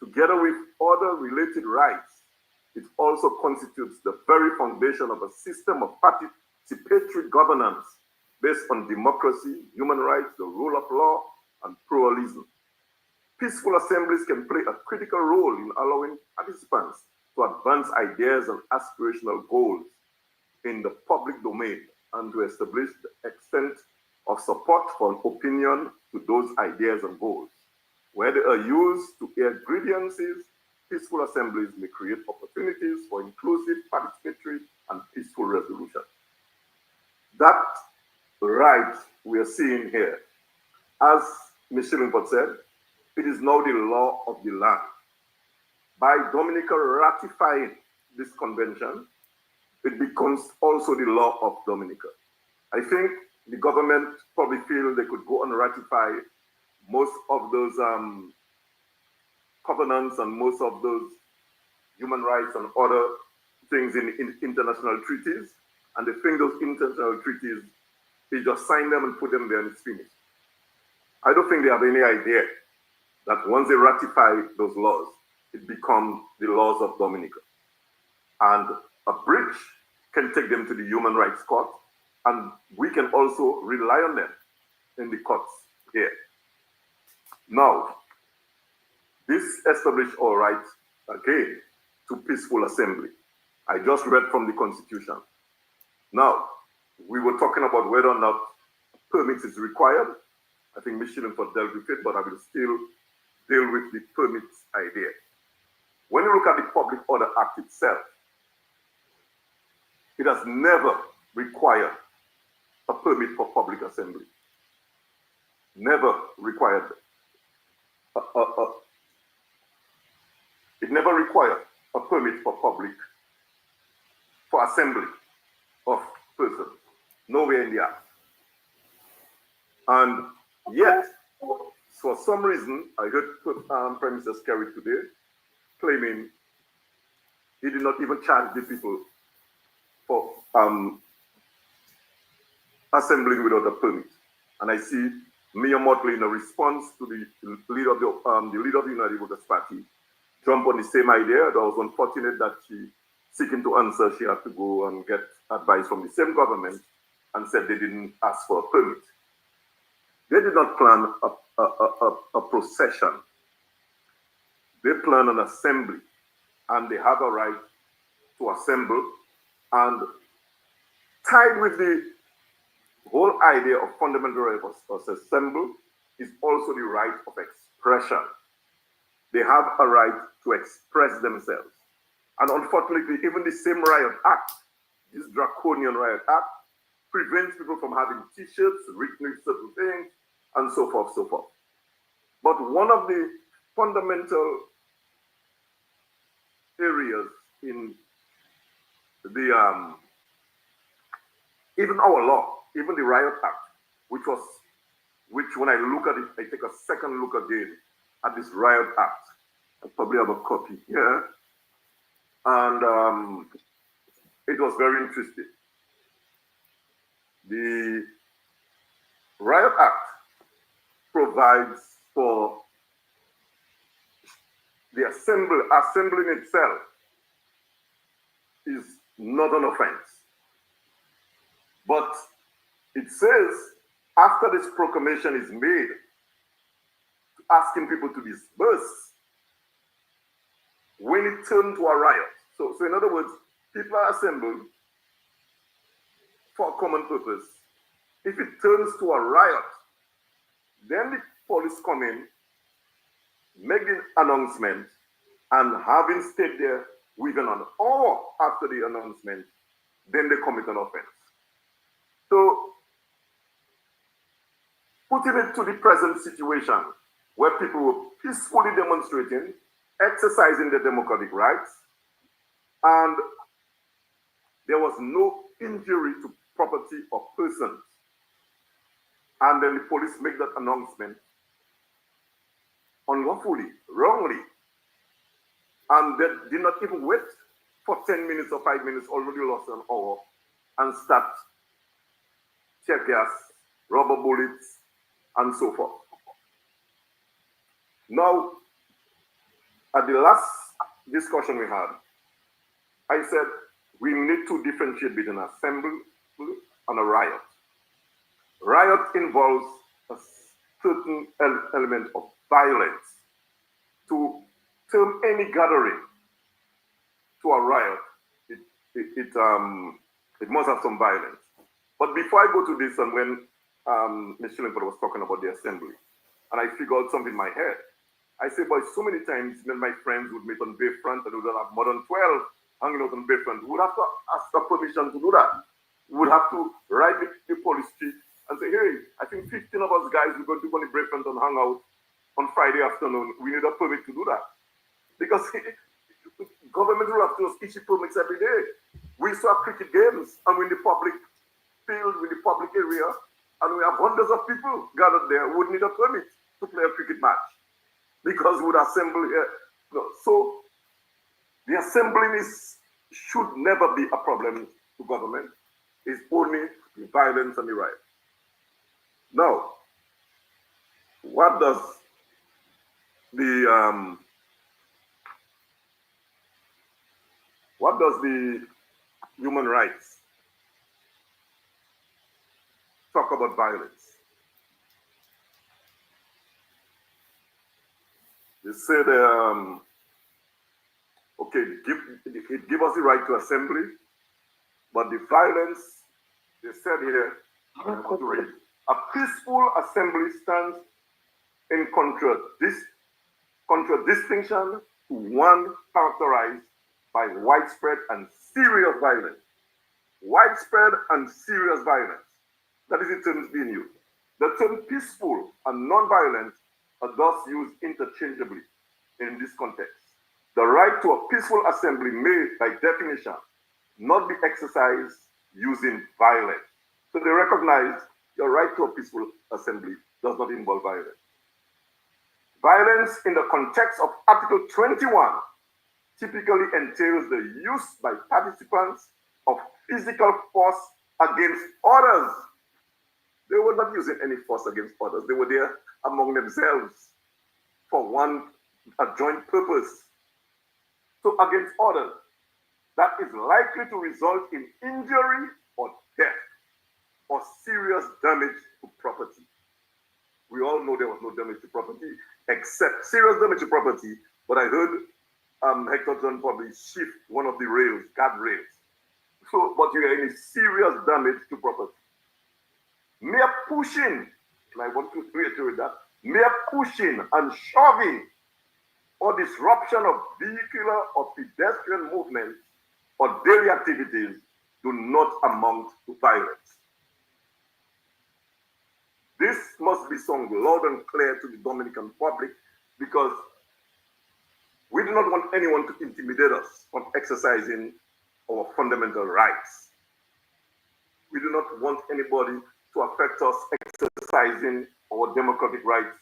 Together with other related rights, it also constitutes the very foundation of a system of participatory governance based on democracy, human rights, the rule of law, and pluralism. Peaceful assemblies can play a critical role in allowing participants to advance ideas and aspirational goals in the public domain and to establish the extent of support for an opinion to those ideas and goals. Where they are used to air grievances, peaceful assemblies may create opportunities for inclusive, participatory, and peaceful resolution. That right we are seeing here, as Ms. Shillingford said, it is now the law of the land. By Dominica ratifying this convention, it becomes also the law of Dominica. I think the government probably feel they could go and ratify most of those covenants and most of those human rights and other things in international treaties, and they think those international treaties, they just sign them and put them there and it's finished. I don't think they have any idea that once they ratify those laws, it becomes the laws of Dominica. And a breach can take them to the Human Rights Court, and we can also rely on them in the courts here. Now, this established our right again to peaceful assembly. I just read from the Constitution. Now, we were talking about whether or not permits is required. I think Ms. Shillingford dealt with it, but I will still deal with the permits idea. When you look at the Public Order Act itself, it has never required a permit for public assembly. Never required. It never required a permit for assembly of persons. Nowhere in the act. And yet, for some reason, I heard Prime Minister Kerry today claiming he did not even charge the people for assembling without a permit. And I see Mia Motley, in a response to the leader of the United Workers Party, jump on the same idea. That was unfortunate that she, seeking to answer, she had to go and get advice from the same government and said they didn't ask for a permit. They did not plan a procession. They planned an assembly, and they have a right to assemble. And tied with the whole idea of fundamental right of assemble is also the right of expression. They have a right to express themselves. And unfortunately, even the same riot act, this draconian riot act, prevents people from having t-shirts, written with certain things, and so forth, so forth. But one of the fundamental areas in the even our law, even the Riot Act, which when I look at it, I take a second look again at this Riot Act. I probably have a copy here. And it was very interesting. The Riot Act provides for the assembling itself is not an offense. But it says, after this proclamation is made, asking people to disperse, when it turned to a riot. So in other words, people are assembled for a common purpose. If it turns to a riot, then the police come in, make the announcement, and having stayed there within an hour after the announcement, then they commit an offense. So, putting it to the present situation, where people were peacefully demonstrating, exercising their democratic rights, and there was no injury to property or persons. And then the police make that announcement unlawfully, wrongly, and they did not even wait for 10 minutes or 5 minutes, already lost an hour, and start tear gas, rubber bullets, and so forth. Now, at the last discussion we had, I said we need to differentiate between assembly and a riot. Riot involves a certain element of violence. To term any gathering to a riot, it must have some violence. But before I go to this, and when Ms. Schillingford was talking about the assembly, and I figured something in my head, I say, boy, so many times when my friends would meet on Bayfront and we would have more than 12 hanging out on Bayfront, we would have to ask for permission to do that. We would have to write the police chief and say, hey, I think 15 of us guys, we're going to go on the Bayfront and hang out on Friday afternoon. We need a permit to do that. Because government will have to issue permits every day. We used to have cricket games, and we're in the public field, with the public area, and we have hundreds of people gathered there who would need a permit to play a cricket match because we would assemble here. So the assembling should never be a problem to government. It's only the violence and the riot. Now, what does the human rights talk about violence? They said, okay, it give us the right to assembly, but the violence, they said here, I'm going to read, a peaceful assembly stands in contradistinction to one characterized by widespread and serious violence. Widespread and serious violence. That is the terms being used. The term peaceful and non-violent are thus used interchangeably in this context. The right to a peaceful assembly may, by definition, not be exercised using violence. So they recognize your right to a peaceful assembly does not involve violence. Violence in the context of Article 21 typically entails the use by participants of physical force against others. They were not using any force against others. They were there among themselves for a joint purpose. So against others, that is likely to result in injury or death or serious damage to property. We all know there was no damage to property, except serious damage to property. But I heard Hector John probably shift one of the rails, guardrails. So, but you have any serious damage to property. Mere pushing, and I want to reiterate that, mere pushing and shoving or disruption of vehicular or pedestrian movements or daily activities do not amount to violence. This must be sung loud and clear to the Dominican public because we do not want anyone to intimidate us from exercising our fundamental rights. We do not want anybody to affect us exercising our democratic rights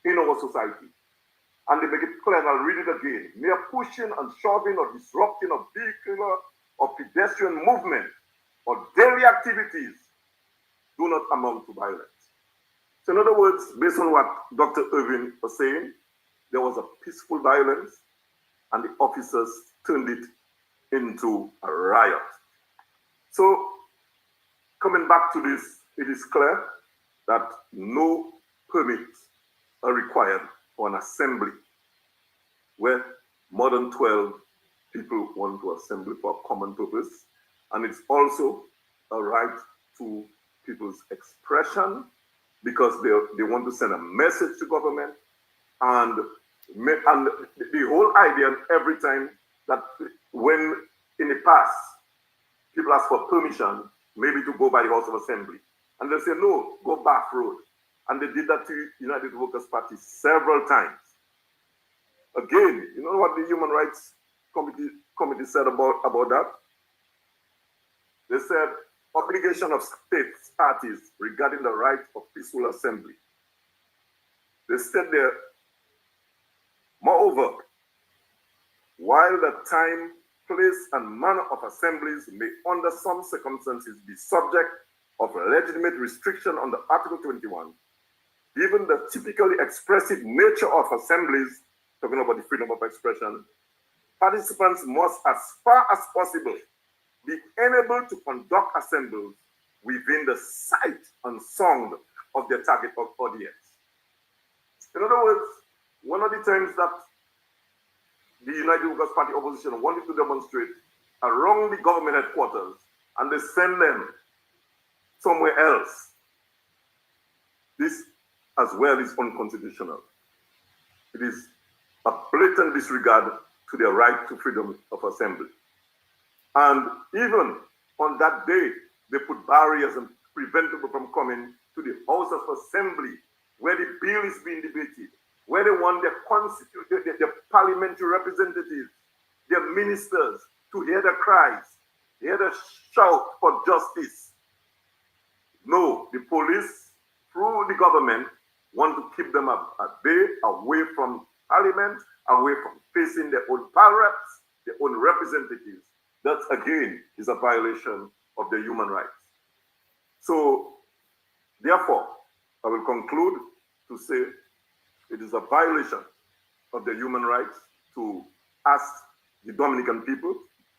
in our society. And they make it clear, and I'll read it again. Mere pushing and shoving or disrupting of vehicular or pedestrian movement or daily activities do not amount to violence. So in other words, based on what Dr. Irvin was saying, there was a peaceful violence and the officers turned it into a riot. So coming back to this, it is clear that no permits are required for an assembly where more than 12 people want to assemble for a common purpose. And it's also a right to people's expression because they want to send a message to government. And the whole idea every time that when in the past people ask for permission, maybe to go by the House of Assembly, and they say, no, go Bath Road. And they did that to United Workers' Party several times. Again, you know what the Human Rights Committee said about that? They said, obligation of state parties regarding the right of peaceful assembly. They said there, moreover, while the time, place, and manner of assemblies may under some circumstances be subject of legitimate restriction under Article 21, given the typically expressive nature of assemblies, talking about the freedom of expression, participants must, as far as possible, be enabled to conduct assemblies within the sight and sound of their target audience. In other words, one of the times that the United Workers' Party opposition wanted to demonstrate around the government headquarters and they send them somewhere else, this as well is unconstitutional. It is a blatant disregard to their right to freedom of assembly. And even on that day, they put barriers and prevent people from coming to the House of Assembly where the bill is being debated, where they want their parliamentary representatives, their ministers to hear their cries, hear the shout for justice. No, the police, through the government, want to keep them at bay, away from parliament, away from facing their own reps, their own representatives. That, again, is a violation of their human rights. So, therefore, I will conclude to say it is a violation of their human rights to ask the Dominican people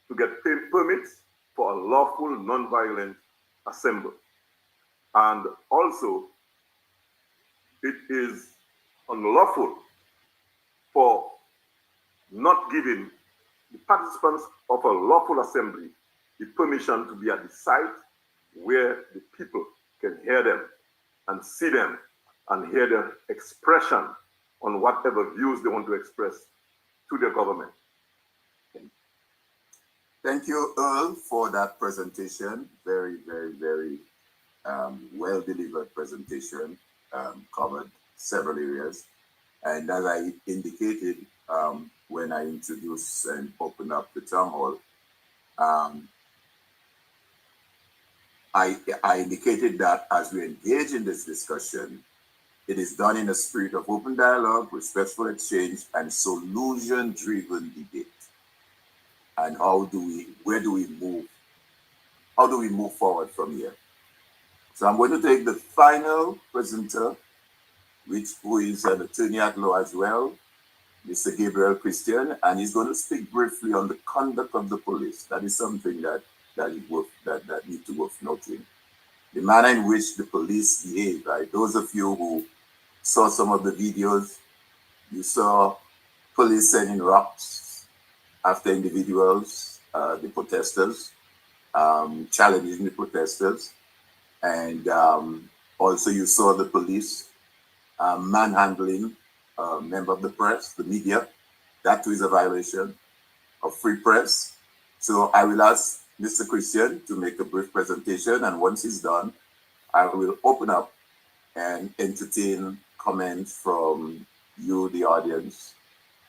to get permits for a lawful, non-violent assembly. And also, it is unlawful for not giving the participants of a lawful assembly the permission to be at the site where the people can hear them and see them and hear their expression on whatever views they want to express to their government. Thank you, Earl, for that presentation. Very, very, very well-delivered presentation, covered several areas. And as I indicated, when I introduced and opened up the town hall, um, I indicated that as we engage in this discussion, it is done in a spirit of open dialogue, respectful exchange, and solution-driven debate. And where do we move? How do we move forward from here? So I'm going to take the final presenter, who is an attorney at law as well, Mr. Gabriel Christian, and he's going to speak briefly on the conduct of the police. That is something that needs to worth noting. The manner in which the police behave, right? Those of you who saw some of the videos, you saw police sending rocks after individuals, the protesters, challenging the protesters. And also you saw the police manhandling a member of the press, the media. That too is a violation of free press. So I will ask Mr. Christian to make a brief presentation, and once he's done, I will open up and entertain comments from you, the audience.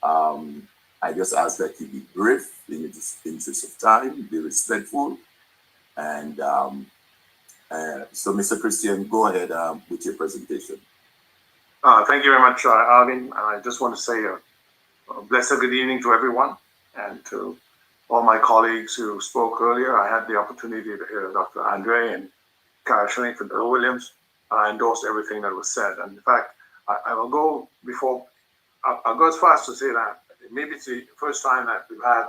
I just ask that you be brief in the interest of time, be respectful, and so Mr. Christian, go ahead with your presentation. Thank you very much, Alvin. I just want to say a blessed good evening to everyone and to all my colleagues who spoke earlier. I had the opportunity to hear Dr. Andre and Kara Schilling from Bill Williams. I endorsed everything that was said. And in fact, I'll go as far as to say that maybe it's the first time that we've had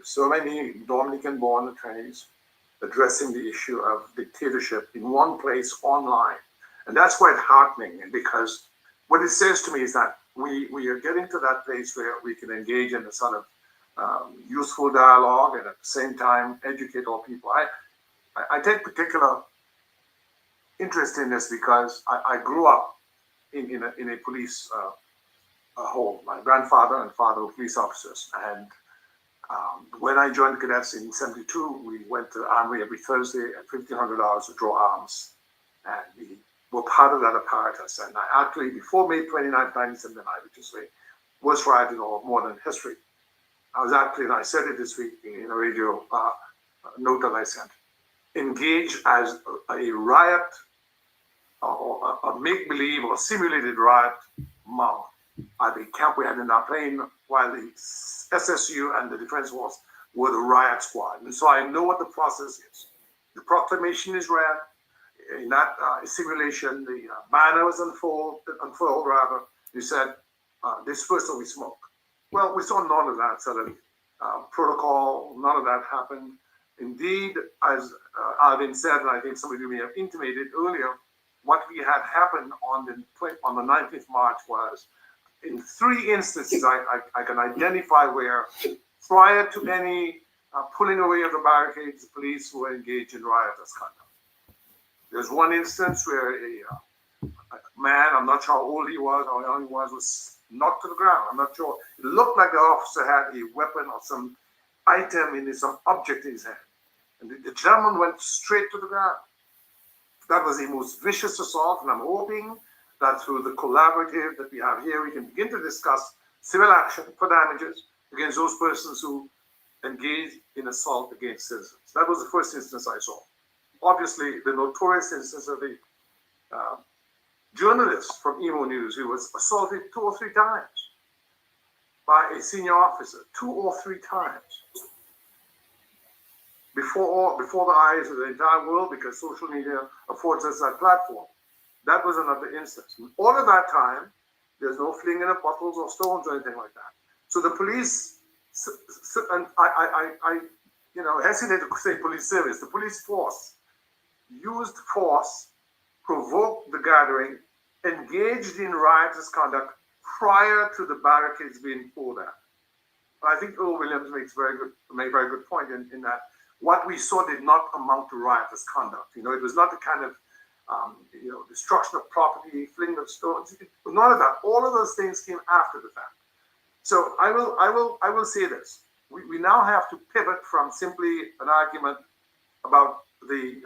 so many Dominican-born attorneys addressing the issue of dictatorship in one place online. And that's quite heartening, because what it says to me is that we are getting to that place where we can engage in a sort of useful dialogue and at the same time educate all people. I take particular interest in this because I grew up in a police home. My grandfather and father were police officers. And when I joined the cadets in '72, we went to the armory every Thursday at $1,500 to draw arms. And we were part of that apparatus. And I actually, before May 29, 1979, which is the worst riot in all of modern history, I was actually, and I said it this week in a radio note that I sent, engaged as a riot or a make-believe or simulated riot mob at the camp we had in our plane, while the SSU and the Defense Force were the riot squad. And so I know what the process is. The proclamation is read. In that simulation, the banner was unfurled. You said, dispersal we smoke. Well, we saw none of that sort of protocol. None of that happened. Indeed, as Alvin said, and I think somebody may have intimated earlier, what we had happened on the 19th March was, in 3 instances, I can identify where, prior to any pulling away of the barricades, the police were engaged in riotous conduct. There's one instance where a man, I'm not sure how old he was or how young he was knocked to the ground. I'm not sure. It looked like the officer had a weapon or some item some object in his hand. And the gentleman went straight to the ground. That was the most vicious assault, and I'm hoping that through the collaborative that we have here, we can begin to discuss civil action for damages against those persons who engaged in assault against citizens. That was the first instance I saw. Obviously, the notorious instance of the journalist from Emo News who was assaulted 2 or 3 times by a senior officer, 2 or 3 times. Before the eyes of the entire world, because social media affords us that platform. That was another instance. And all of that time, there's no flinging of bottles or stones or anything like that. So the police, and I hesitate to say police service, the police force used force, provoked the gathering, engaged in riotous conduct prior to the barricades being pulled out. I think Earl Williams made a very good point in that what we saw did not amount to riotous conduct. It was not the kind of destruction of property, flinging of stones, none of that. All of those things came after the fact. So I will say this: we now have to pivot from simply an argument about the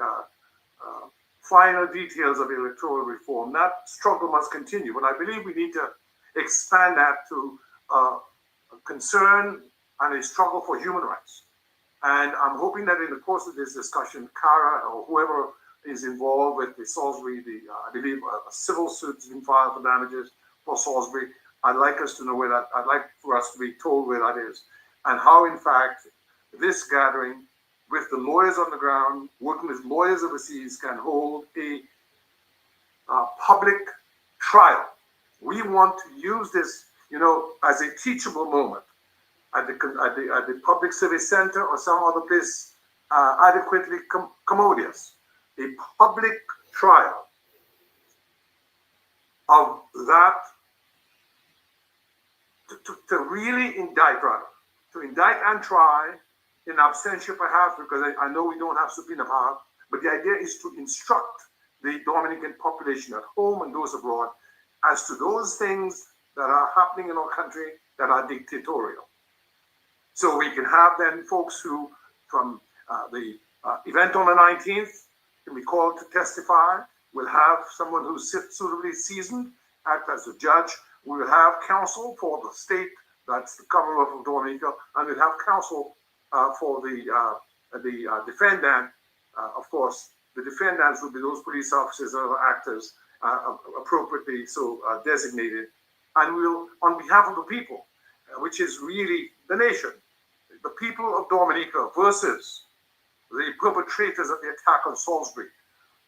final details of electoral reform. That struggle must continue, but I believe we need to expand that to a concern and a struggle for human rights. And I'm hoping that in the course of this discussion, Kara or whoever is involved with the Salisbury, I believe a civil suit has been filed for damages for Salisbury. I'd like us to know where that, I'd like for us to be told where that is, and how in fact this gathering with the lawyers on the ground, working with lawyers overseas, can hold a public trial. We want to use this, as a teachable moment at the public service center or some other place adequately commodious. A public trial of that to really indict, rather, to indict and try in absentia perhaps, because I know we don't have subpoena power, but the idea is to instruct the Dominican population at home and those abroad as to those things that are happening in our country that are dictatorial. So we can have then folks who, from the event on the 19th, can be called to testify. We'll have someone who's suitably seasoned, act as a judge. We will have counsel for the state, that's the Commonwealth of Dominica, and we'll have counsel for the defendant. Of course, the defendants will be those police officers or other actors appropriately so designated. And we'll, on behalf of the people, which is really the nation, the people of Dominica versus the perpetrators of the attack on Salisbury,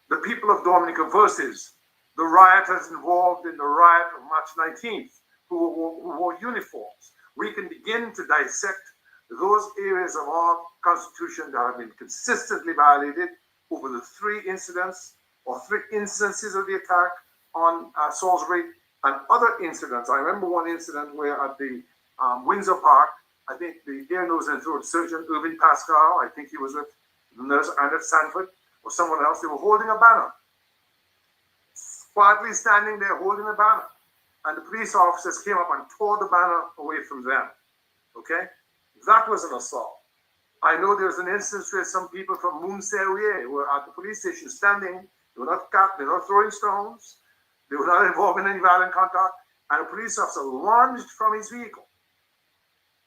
the people of Dominica versus the rioters involved in the riot of March 19th who wore uniforms. We can begin to dissect those areas of our Constitution that have been consistently violated over the three incidents or three instances of the attack on Salisbury and other incidents. I remember one incident where at the Windsor Park, I think the ear, nose, and throat surgeon, Irving Pascal, I think he was with the nurse Annette Sanford or someone else, they were holding a banner. Quietly standing there holding a banner. And the police officers came up and tore the banner away from them. Okay? That was an assault. I know there was an instance where some people from Montserrat were at the police station standing. They were not throwing stones. They were not involved in any violent contact. And a police officer lunged from his vehicle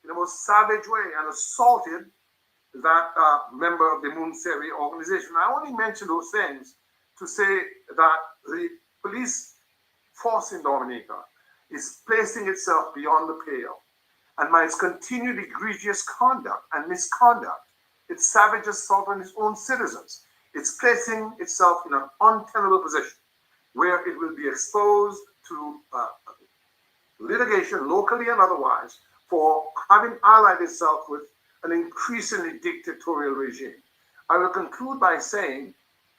in the most savage way and assaulted that member of the Montserrat organization. I only mention those things to say that the police force in Dominica is placing itself beyond the pale. And by its continued egregious conduct and misconduct, its savage assault on its own citizens, it's placing itself in an untenable position where it will be exposed to litigation, locally and otherwise, for having allied itself with an increasingly dictatorial regime. I will conclude by saying,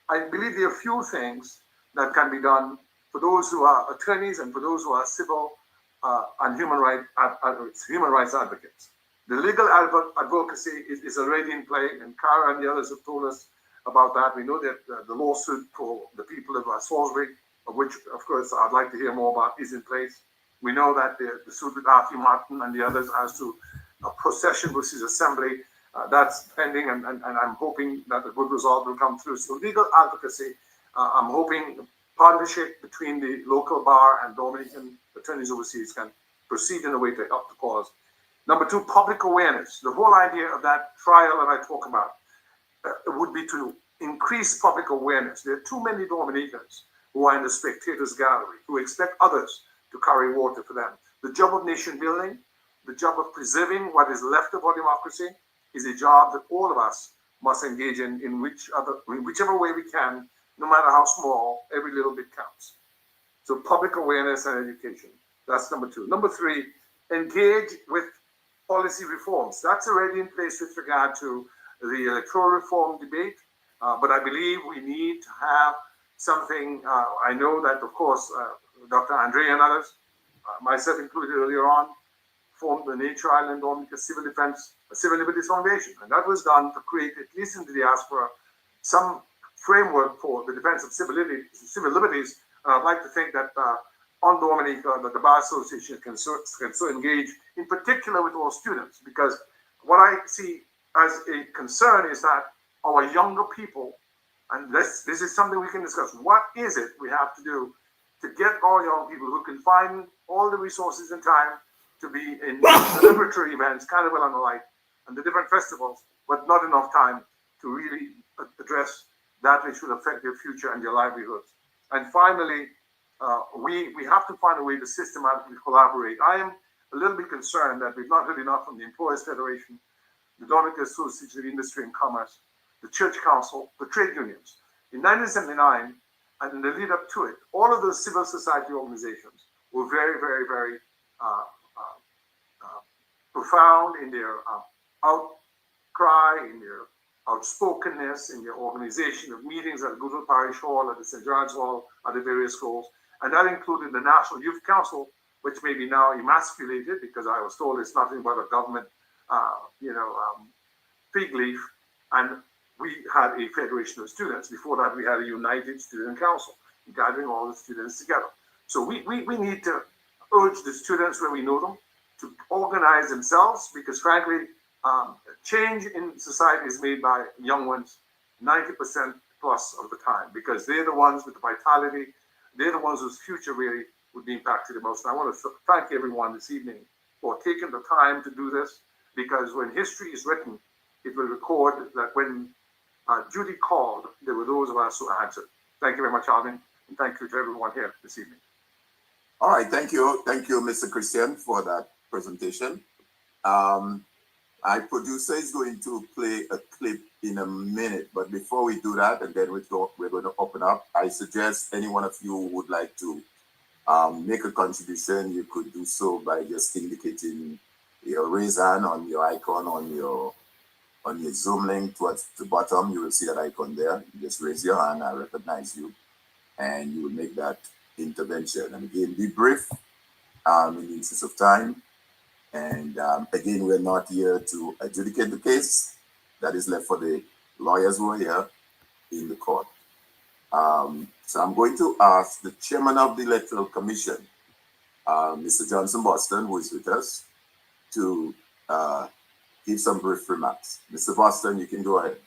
I believe there are few things that can be done for those who are attorneys and for those who are civil and human rights advocates. The legal advocacy is already in play, and Kara and the others have told us about that. We know that the lawsuit for the people of Salisbury, of which, of course, I'd like to hear more about, is in place. We know that the suit with Arthur Martin and the others as to procession versus assembly, that's pending, and I'm hoping that a good result will come through. So legal advocacy, I'm hoping partnership between the local bar and Dominican attorneys overseas can proceed in a way to help the cause. Number two, public awareness. The whole idea of that trial that I talk about would be to increase public awareness. There are too many Dominicans who are in the spectators gallery who expect others to carry water for them. The job of nation building, the job of preserving what is left of our democracy is a job that all of us must engage in whichever way we can, no matter how small, every little bit counts. So public awareness and education, that's number two. Number three, engage with policy reforms. That's already in place with regard to the electoral reform debate, but I believe we need to have something. I know that, of course, Dr. Andre and others, myself included earlier on, formed the Nature Island Dominica Civil Liberties Foundation, and that was done to create, at least in the diaspora, some framework for the defense of civil liberties. And I'd like to think that on Dominica, that the Bar Association can so engage, in particular with our students, because what I see as a concern is that our younger people, and this is something we can discuss, what is it we have to do to get our young people who can find all the resources and time to be in celebratory events, carnival and the like, and the different festivals, but not enough time to really address that which will affect their future and their livelihoods. And finally, we have to find a way to systematically collaborate. I am a little bit concerned that we've not heard enough from the Employers Federation, the Dominica Association of Industry and Commerce, the Church Council, the trade unions. In 1979, and in the lead up to it, all of those civil society organizations were very, very, very profound in their outcry, in their outspokenness, in their organization of meetings at the Goodwill Parish Hall, at the St. George's Hall, at the various schools. And that included the National Youth Council, which may be now emasculated because I was told it's nothing but a government, fig leaf. And we had a federation of students. Before that, we had a united student council, gathering all the students together. So we need to urge the students where we know them to organize themselves, because frankly, change in society is made by young ones 90% plus of the time, because they're the ones with the vitality, they're the ones whose future really would be impacted the most. And I want to thank everyone this evening for taking the time to do this, because when history is written, it will record that when Judy called, there were those of us who answered. Thank you very much, Alvin, and thank you to everyone here this evening. All right, thank you, Mr. Christian, for that presentation. Our producer is going to play a clip in a minute, but before we do that, and then we're going to open up, I suggest any one of you who would like to make a contribution, you could do so by just indicating your raise hand on your icon on your Zoom link towards the bottom. You will see that icon there. You just raise your hand, I recognize you, and you will make that intervention. And again, be brief in the interest of time. And again, we're not here to adjudicate the case. That is left for the lawyers who are here in the court. So I'm going to ask the chairman of the Electoral Commission, Mr. Johnson Boston, who is with us, to give some brief remarks. Mr. Boston, you can go ahead.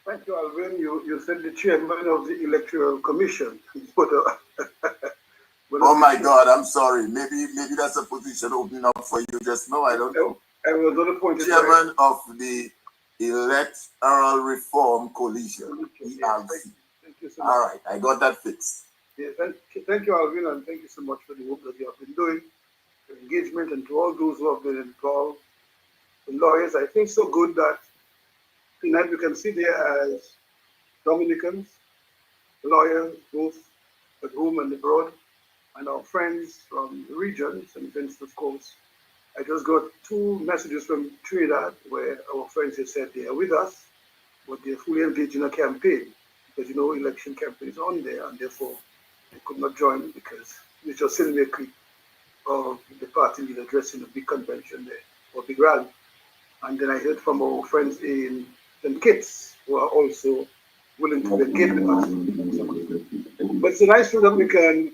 Thank you, Alvin. You said the chairman of the Electoral Commission. Oh my God, I'm sorry. Maybe that's a position opening up for you just now. I don't know. I was going to point Chairman of the Electoral Reform Coalition, ERC. Thank you so much. All right, I got that fixed. Yeah, thank you, Alvin, and thank you so much for the work that you have been doing, your engagement, and to all those who have been involved. The lawyers, I think so good that tonight we can sit there as Dominicans, lawyers, both at home and abroad, and our friends from the regions and events, of course. I just got 2 messages from Trinidad where our friends have said they are with us, but they're fully engaged in a campaign, because election campaigns on there, and therefore they could not join because it's just symbolic of the party leader addressing a big convention there, or big rally. And then I heard from our friends in St. Kitts who are also willing to engage with us. But it's a nice thing that we can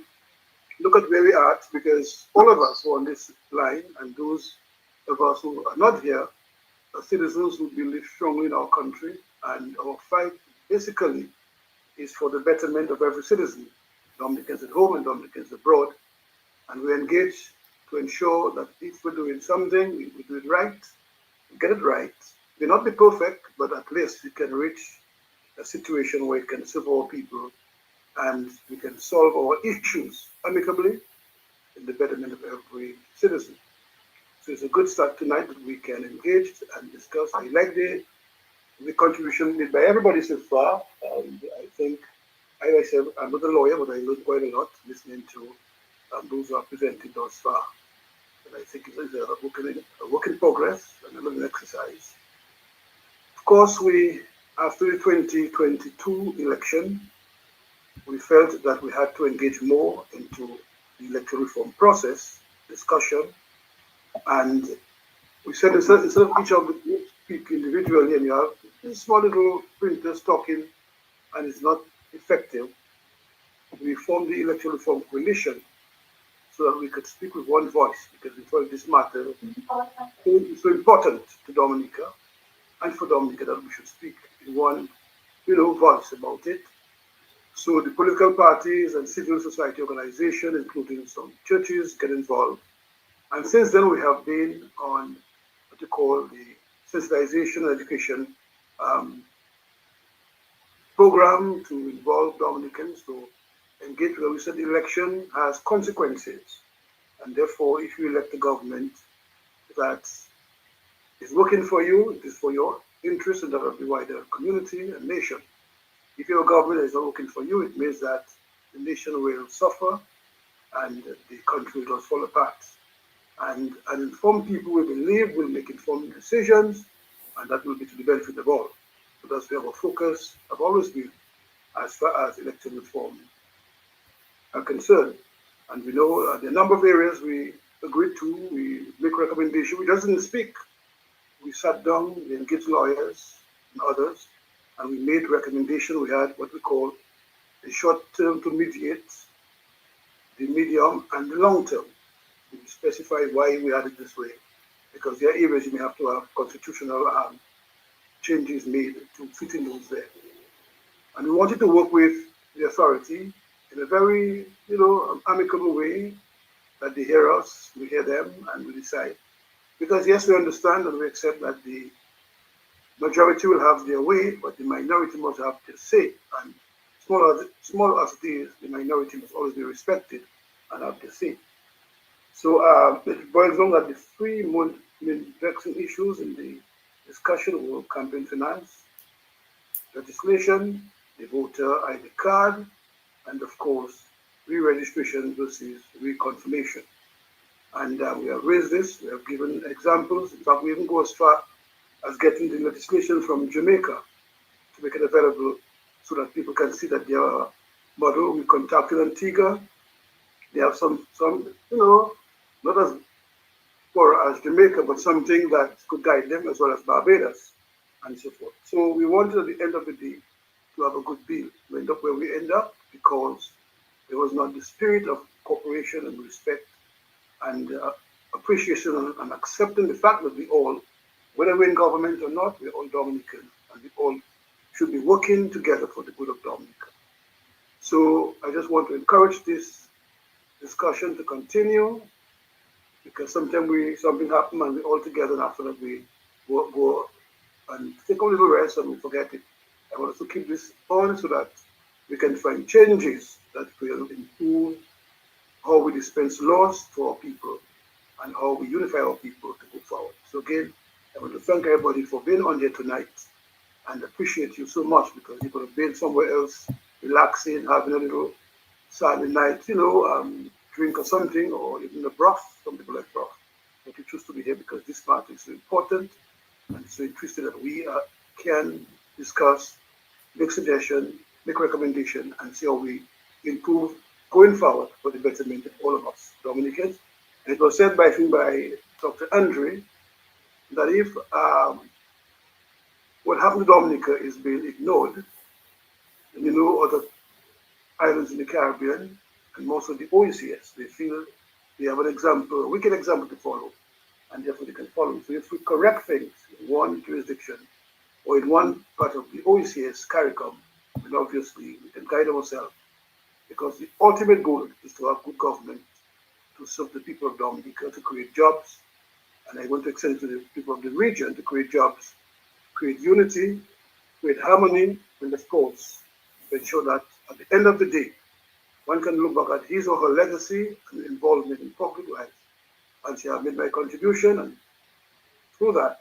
look at where we are, because all of us who are on this line, and those of us who are not here, are citizens who believe strongly in our country, and our fight basically is for the betterment of every citizen, Dominicans at home and Dominicans abroad. And we engage to ensure that if we're doing something, we do it right, we get it right. May not be perfect, but at least we can reach a situation where we can serve our people and we can solve our issues amicably in the betterment of every citizen. So it's a good start tonight that we can engage and discuss. I like the contribution made by everybody so far. I think, as I said, I'm not a lawyer, but I learned quite a lot listening to those who are presented thus far. And I think it is a work in progress and a learning exercise. Of course, after the 2022 election, we felt that we had to engage more into the electoral reform process, discussion, and we said instead of each of the speak individually, and you have this small little printers talking, and it's not effective, we formed the electoral reform coalition so that we could speak with one voice, because we felt this matter is so important to Dominica, and for Dominica that we should speak in one, voice about it. So the political parties and civil society organizations, including some churches, get involved. And since then, we have been on what you call the sensitization and education um, program to involve Dominicans to engage with. We said the election has consequences, and therefore, if you elect a government that is working for you, it is for your interest and that of the wider community and nation. If your government is not working for you, it means that the nation will suffer and the country will fall apart. And informed people, we believe, will make informed decisions, and that will be to the benefit of all. So that's where our focus have always been as far as election reform are concerned. And we know there are a number of areas we agreed to, we make recommendations. We just didn't speak. We sat down, we engaged lawyers and others, and we made recommendations. We had what we call the short term to mediate, the medium, and the long term. We specified why we had it this way, because there are areas you may have to have constitutional changes made to fit in those there. And we wanted to work with the authority in a very, amicable way, that they hear us, we hear them, and we decide. Because yes, we understand and we accept that the majority will have their way, but the minority must have their say. And small as it is, the minority must always be respected and have their say. So it boils down that the three main vexing issues in the discussion were campaign finance, legislation, the voter ID card, and of course, re-registration versus reconfirmation. And we have raised this, we have given examples. In fact, we even go as far as getting the legislation from Jamaica to make it available so that people can see that their model. We contacted Antigua. They have some, not as poor as Jamaica, but something that could guide them, as well as Barbados and so forth. So we wanted at the end of the day to have a good deal. We end up where we end up because there was not the spirit of cooperation and respect and appreciation and accepting the fact that we all, whether we're in government or not, we're all Dominican and we all should be working together for the good of Dominica. So I just want to encourage this discussion to continue, because sometimes something happens and we're all together, and after that we go and take a little rest and we forget it. I want us to keep this on so that we can find changes that will improve how we dispense laws to our people and how we unify our people to go forward. So again, I want to thank everybody for being on here tonight and appreciate you so much, because you could have been somewhere else, relaxing, having a little Saturday night, drink or something, or even a broth. Some people like broth. But you choose to be here because this part is so important and it's so interesting that we can discuss, make suggestions, make recommendations, and see how we improve going forward for the betterment of all of us Dominicans. And it was said by, I think, by Dr. Andre that if what happened to Dominica is being ignored, and other islands in the Caribbean and most of the OECS, they feel they have an example, a wicked example to follow, and therefore they can follow. So if we correct things in one jurisdiction or in one part of the OECS CARICOM, then obviously we can guide ourselves, because the ultimate goal is to have good government, to serve the people of Dominica, to create jobs, and I want to extend to the people of the region to create jobs, create unity, create harmony, and of course, to ensure that at the end of the day, one can look back at his or her legacy and involvement in public life and say, I've made my contribution, and through that,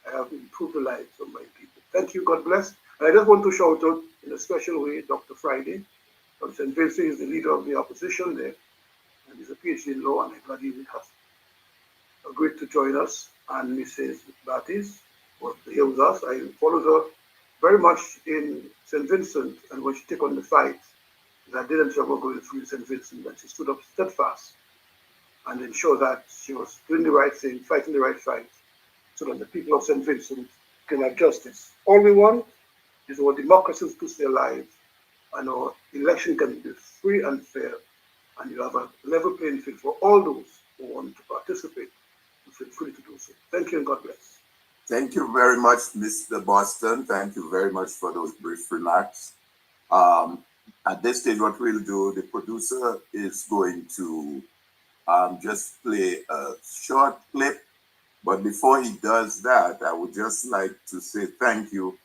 I have improved the lives of my people. Thank you, God bless. And I just want to shout out in a special way Dr. Friday from St. Vincent. Is the leader of the opposition there, and he's a PhD in law, and I'm glad he has agreed to join us. And Mrs. Baptiste was here with us. I followed her very much in St. Vincent, and when she took on the fight that didn't ever go through St. Vincent, that she stood up steadfast and ensured that she was doing the right thing, fighting the right fight, so that the people of St. Vincent can have justice. All we want is our democracies to stay alive, and our election can be free and fair, and you have a level playing field for all those who want to participate and feel free to do so. Thank you, and God bless. Thank you very much, Mr. Boston. Thank you very much for those brief remarks. At this stage, what we'll do, the producer is going to just play a short clip. But before he does that, I would just like to say thank you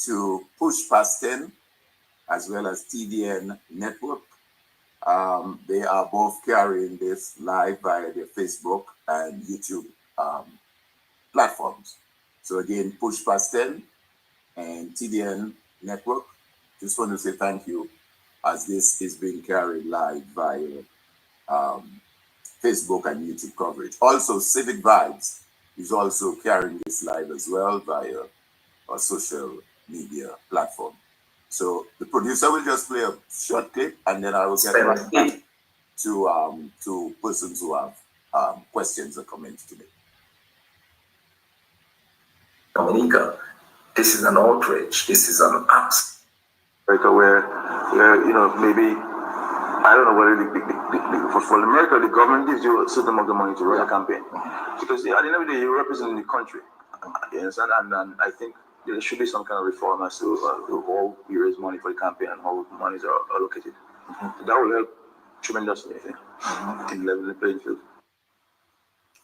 to Push Past 10 as well as TDN Network. They are both carrying this live via their Facebook and YouTube platforms. So again, Push Past 10 and TDN Network. Just want to say thank you as this is being carried live via Facebook and YouTube coverage. Also, Civic Vibes is also carrying this live as well via a social media platform. So the producer will just play a short clip, and then I will get back to persons who have questions or comments to make. Dominica, this is an outrage. This is an act. Where maybe I don't know whether for America the government gives you a certain amount of money to run a campaign because at the end of the day you represent the country. You understand? And I think there should be some kind of reform as to how you raise money for the campaign and how monies are allocated. So that will help tremendously, I think, in leveling the playing field.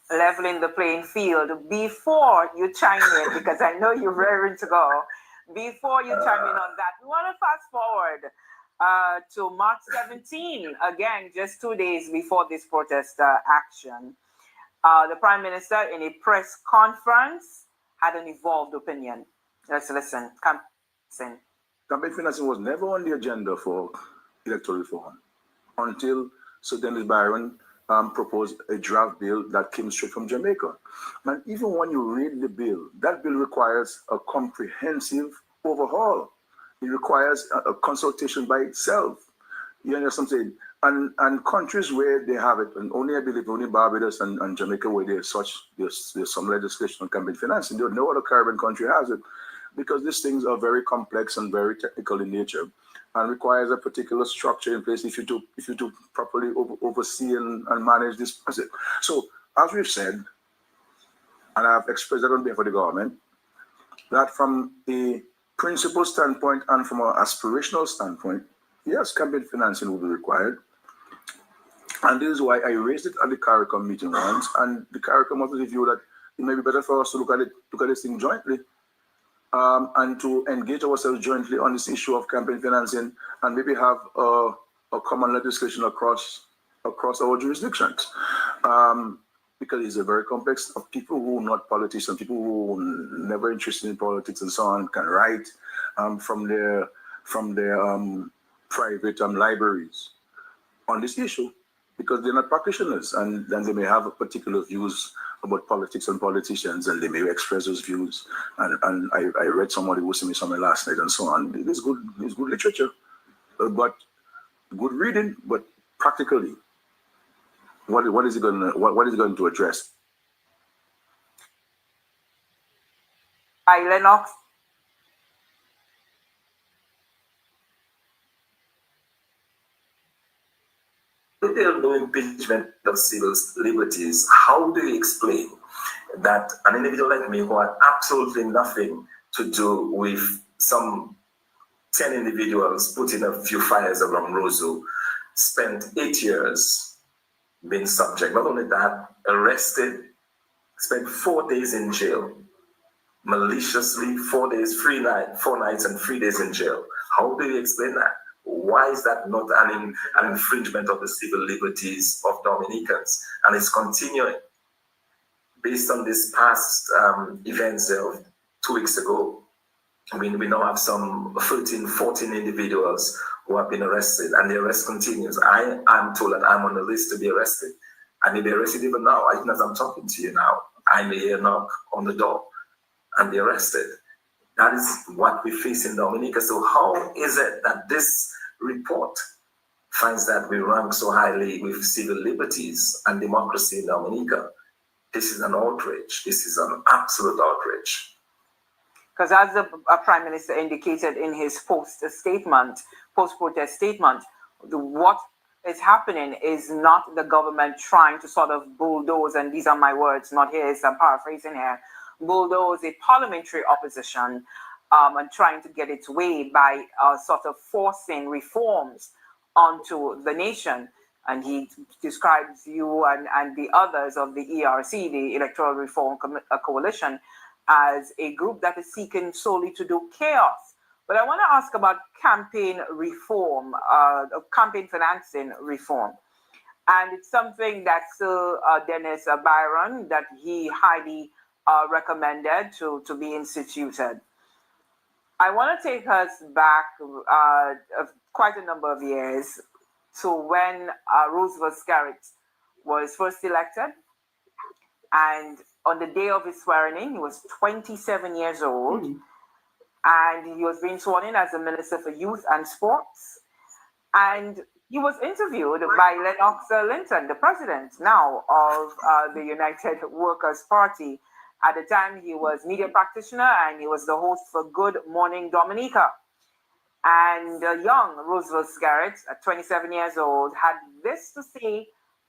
Leveling the playing field. Before you chime in, because I know you're raring to go, before you chime in on that, we want to fast forward to March 17, again, just 2 days before this protest action. The Prime Minister, in a press conference, had an evolved opinion. Let's listen. Campaign financing was never on the agenda for electoral reform until Sir Dennis Byron proposed a draft bill that came straight from Jamaica. And even when you read the bill, that bill requires a comprehensive overhaul. It requires a consultation by itself. You understand what I'm saying? And countries where they have it, and only I believe only Barbados and Jamaica where there's some legislation on campaign financing. No other Caribbean country has it because these things are very complex and very technical in nature and requires a particular structure in place if you to properly oversee and manage this process. So as we've said, and I've expressed that on behalf of the government, that from a principal standpoint and from an aspirational standpoint, yes, campaign financing will be required. And this is why I raised it at the CARICOM meeting once, and the CARICOM was of the view that it may be better for us to look at this thing jointly, and to engage ourselves jointly on this issue of campaign financing, and maybe have a common legislation across our jurisdictions. Because it's a very complex of people who are not politicians, people who are never interested in politics and so on, can write from their private libraries on this issue because they're not practitioners, and then they may have particular views about politics and politicians, and they may express those views. And I read somebody who sent me something last night and so on. It's good literature, but good reading, but practically, what is it going to address? Hi, Lennox. If there are no impingement of civil liberties, how do you explain that an individual like me who had absolutely nothing to do with some 10 individuals putting a few fires around Roseau spent 8 years being subject, not only that, arrested, spent 4 days in jail, maliciously 4 days, 4 nights and 3 days in jail. How do you explain that? Why is that not an infringement of the civil liberties of Dominicans? And it's continuing. Based on this past events of 2 weeks ago, we now have some 13, 14 individuals who have been arrested, and the arrest continues. I am told that I'm on the list to be arrested. I may be arrested even now. Even as I'm talking to you now, I may hear a knock on the door and be arrested. That is what we face in Dominica. So how is it that this report finds that we rank so highly with civil liberties and democracy in Dominica? This is an outrage. This is an absolute outrage. Because as the Prime Minister indicated in his post-protest statement, what is happening is not the government trying to sort of bulldoze, and these are my words, not his, I'm paraphrasing here, bulldoze a parliamentary opposition and trying to get its way by sort of forcing reforms onto the nation. and he describes you and the others of the ERC, the Electoral Reform Coalition, as a group that is seeking solely to do chaos. But I want to ask about campaign reform, campaign financing reform. And it's something that Sir Dennis Byron, that he highly recommended to be instituted. I want to take us back quite a number of years to when Roosevelt Scarrett was first elected. And on the day of his swearing in, he was 27 years old. And he was being sworn in as the Minister for Youth and Sports. And he was interviewed by Lennox Linton, the president now of the United Workers' Party. At the time, he was media practitioner and he was the host for Good Morning Dominica. And young Roosevelt Scarrett, at 27 years old, had this to say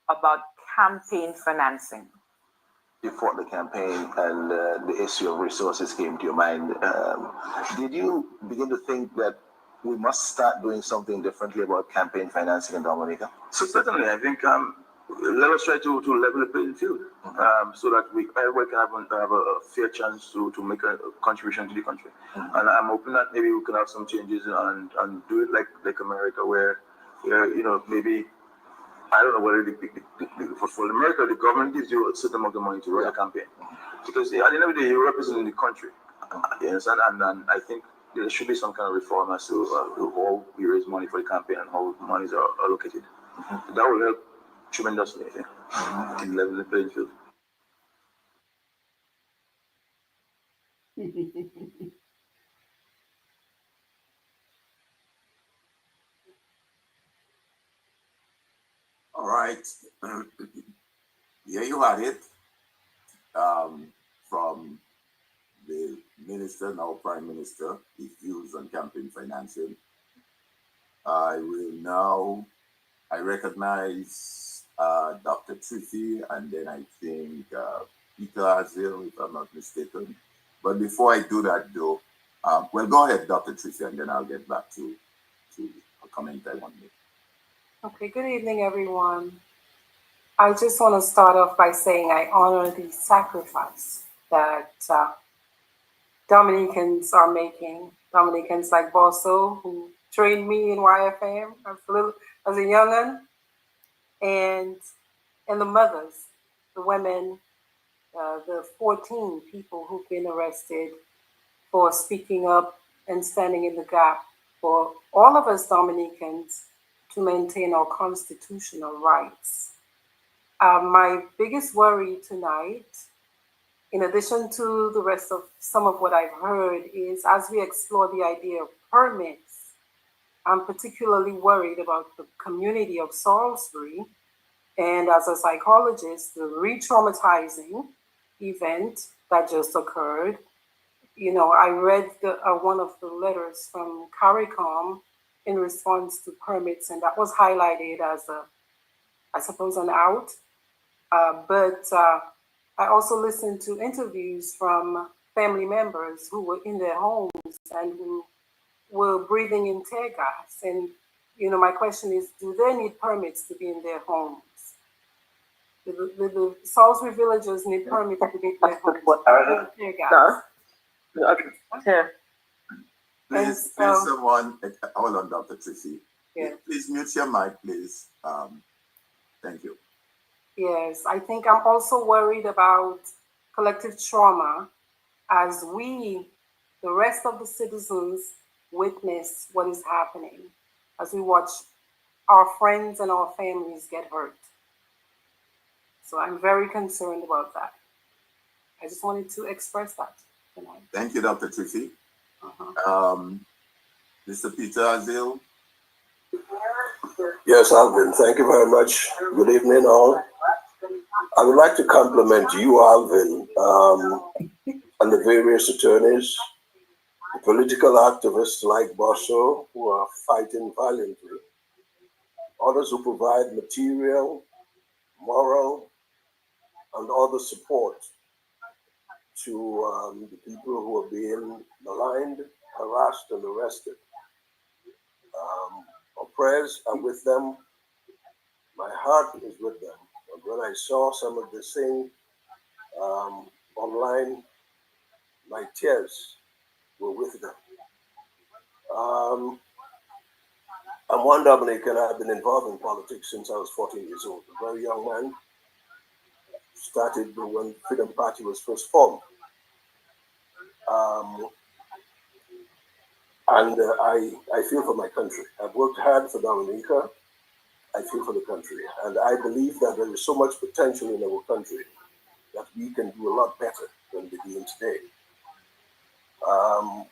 about campaign financing. You fought the campaign and the issue of resources came to your mind. Did you begin to think that we must start doing something differently about campaign financing in Dominica? So certainly, I think let us try to level the playing field so that everybody can have a fair chance to make a contribution to the country. And I'm hoping that maybe we can have some changes and do it like America, where maybe, I don't know whether for America, the government gives you a certain amount of money to run a campaign. Because at the end of the day, you're representing the country. You understand? And I think there should be some kind of reform as to how we raise money for the campaign and how monies are allocated. That will help tremendously, I think, in leveling the playing field. All right. Here you had it from the minister, now Prime Minister, his views on campaign financing. I recognize Dr. Triffy, and then I think Peter Azil, if I'm not mistaken. But before I do that, though, well, go ahead, Dr. Triffy, and then I'll get back to a comment I want to make. Okay, good evening, everyone. I just want to start off by saying I honor the sacrifice that Dominicans are making. Dominicans like Bosso, who trained me in YFM as a young'un, and the mothers, the women, the 14 people who've been arrested for speaking up and standing in the gap for all of us Dominicans to maintain our constitutional rights. My biggest worry tonight, in addition to the rest of some of what I've heard, is as we explore the idea of permits, I'm particularly worried about the community of Salisbury, and as a psychologist, the re-traumatizing event that just occurred. I read one of the letters from CARICOM in response to permits, and that was highlighted as I suppose, an out. But I also listened to interviews from family members who were in their homes and who were breathing in tear gas. And, my question is, do they need permits to be in their homes? The Salisbury villagers need permits to be in their homes. Tear gas. Here. Please, someone, hold on, Dr. Tracy. Yeah. Please mute your mic, please. Thank you. Yes, I think I'm also worried about collective trauma as we, the rest of the citizens, witness what is happening, as we watch our friends and our families get hurt. So I'm very concerned about that. I just wanted to express that tonight. Thank you, Dr. Triffy. Mr. Peter Azil. Yes, Alvin, thank you very much. Good evening, all. I would like to compliment you, Alvin, and the various attorneys, the political activists like Bosso, who are fighting valiantly, others who provide material, moral, and other support to the people who are being maligned, harassed, and arrested. Our prayers are with them. My heart is with them. And when I saw some of the things online, my tears were with them. Um, I'm one Dominican. I've been involved in politics since I was 14 years old. A very young man. Started when Freedom Party was first formed. Um, and I feel for my country. I've worked hard for Dominica. I feel for the country. And I believe that there is so much potential in our country that we can do a lot better than we're doing today. Um,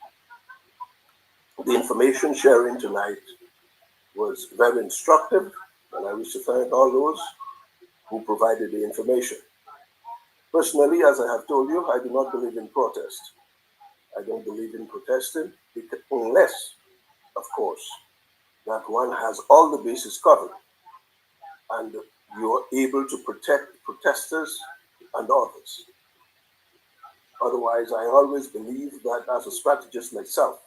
the information sharing tonight was very instructive, and I wish to thank all those who provided the information. Personally, as I have told you, I do not believe in protest. I don't believe in protesting unless, of course, that one has all the bases covered and you are able to protect protesters and others. Otherwise, I always believe that as a strategist myself,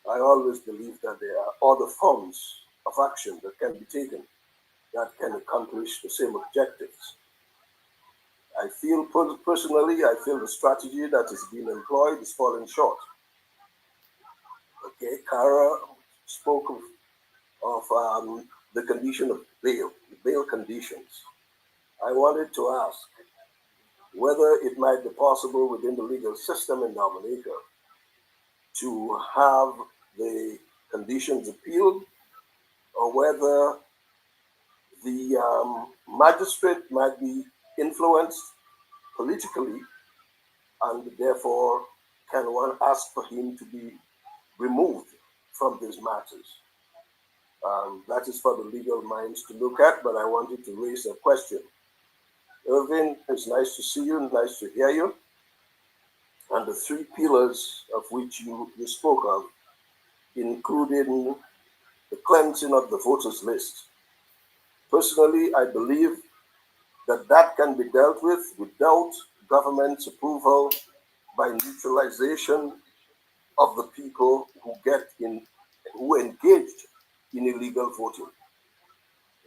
I always believe that there are other forms of action that can be taken that can accomplish the same objectives. I feel personally, I feel the strategy that is being employed is falling short. Okay, Kara spoke of the condition of bail, the bail conditions. I wanted to ask whether it might be possible within the legal system in Dominica to have the conditions appealed, or whether the magistrate might be influenced politically, and therefore can one ask for him to be removed from these matters. That is for the legal minds to look at, but I wanted to raise a question. Irvin, it's nice to see you, nice to hear you. And the three pillars of which you spoke of, including the cleansing of the voters list. Personally, I believe that that can be dealt with without government's approval by neutralization of the people who engaged in illegal voting.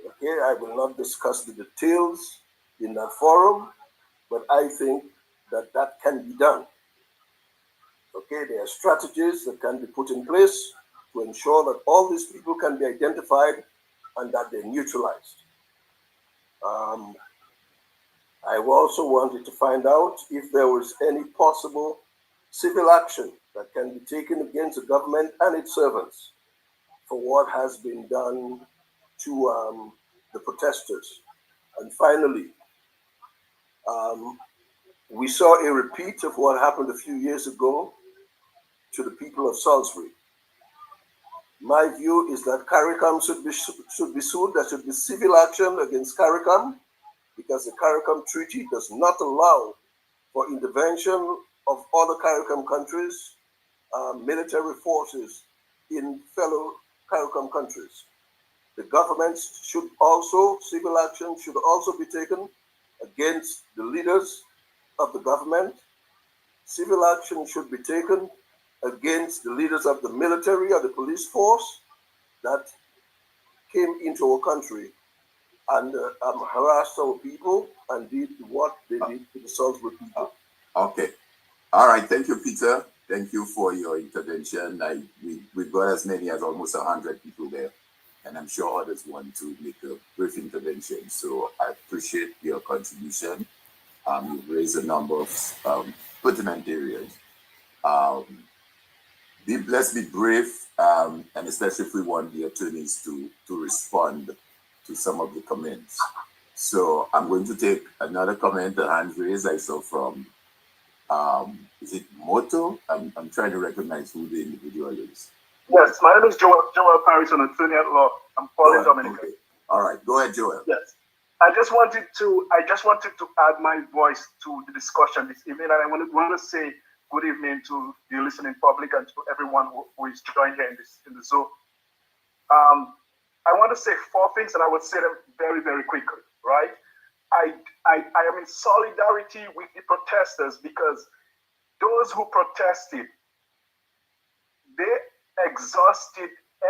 Okay, I will not discuss the details in that forum, but I think that that can be done. Okay, there are strategies that can be put in place to ensure that all these people can be identified and that they're neutralized. I also wanted to find out if there was any possible civil action that can be taken against the government and its servants for what has been done to the protesters. And finally, we saw a repeat of what happened a few years ago to the people of Salisbury. My view is that CARICOM should be sued. There should be civil action against CARICOM because the CARICOM Treaty does not allow for intervention of other CARICOM countries, military forces in fellow CARICOM countries. The governments should also, civil action should also be taken against the leaders of the government. Civil action should be taken against the leaders of the military or the police force that came into our country and harassed our people and did what they did to the Salisbury people. Okay. All right. Thank you, Peter. Thank you for your intervention. We've got as many as almost 100 people there, and I'm sure others want to make a brief intervention. So I appreciate your contribution. You've raised a number of pertinent areas. Let's be brief, and especially if we want the attorneys to respond to some of the comments. So I'm going to take another comment, the hand raised I saw from, is it Moto? I'm trying to recognize who the individual is. Yes, my name is Joel Paris, an attorney at law. I'm calling Dominica. Okay. All right, go ahead, Joel. Yes. I just wanted to add my voice to the discussion this evening, and I want to say good evening to the listening public and to everyone who is joined here in the Zoom. I want to say four things, and I will say them very, very quickly. Right? I am in solidarity with the protesters because those who protested, they exhausted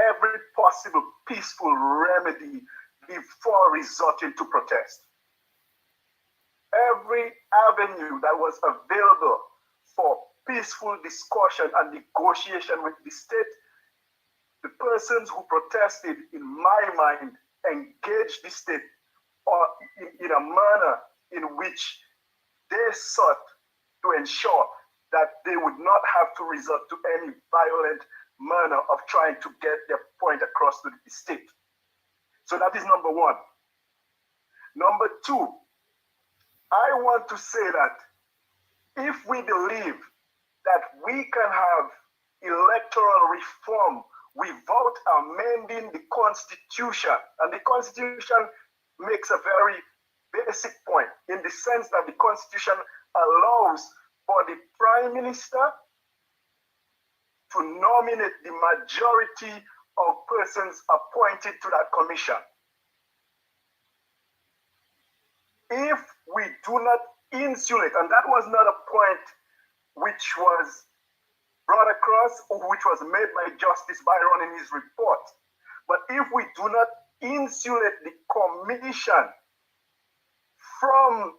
every possible peaceful remedy before resorting to protest. Every avenue that was available for peaceful discussion and negotiation with the state, the persons who protested, in my mind, engaged the state or in a manner in which they sought to ensure that they would not have to resort to any violent manner of trying to get their point across to the state. So that is number one. Number two, I want to say that if we believe that we can have electoral reform without amending the Constitution, and the Constitution makes a very basic point in the sense that the Constitution allows for the Prime Minister to nominate the majority of persons appointed to that commission. If we do not insulate, and that was not a point which was brought across or which was made by Justice Byron in his report, but if we do not insulate the commission from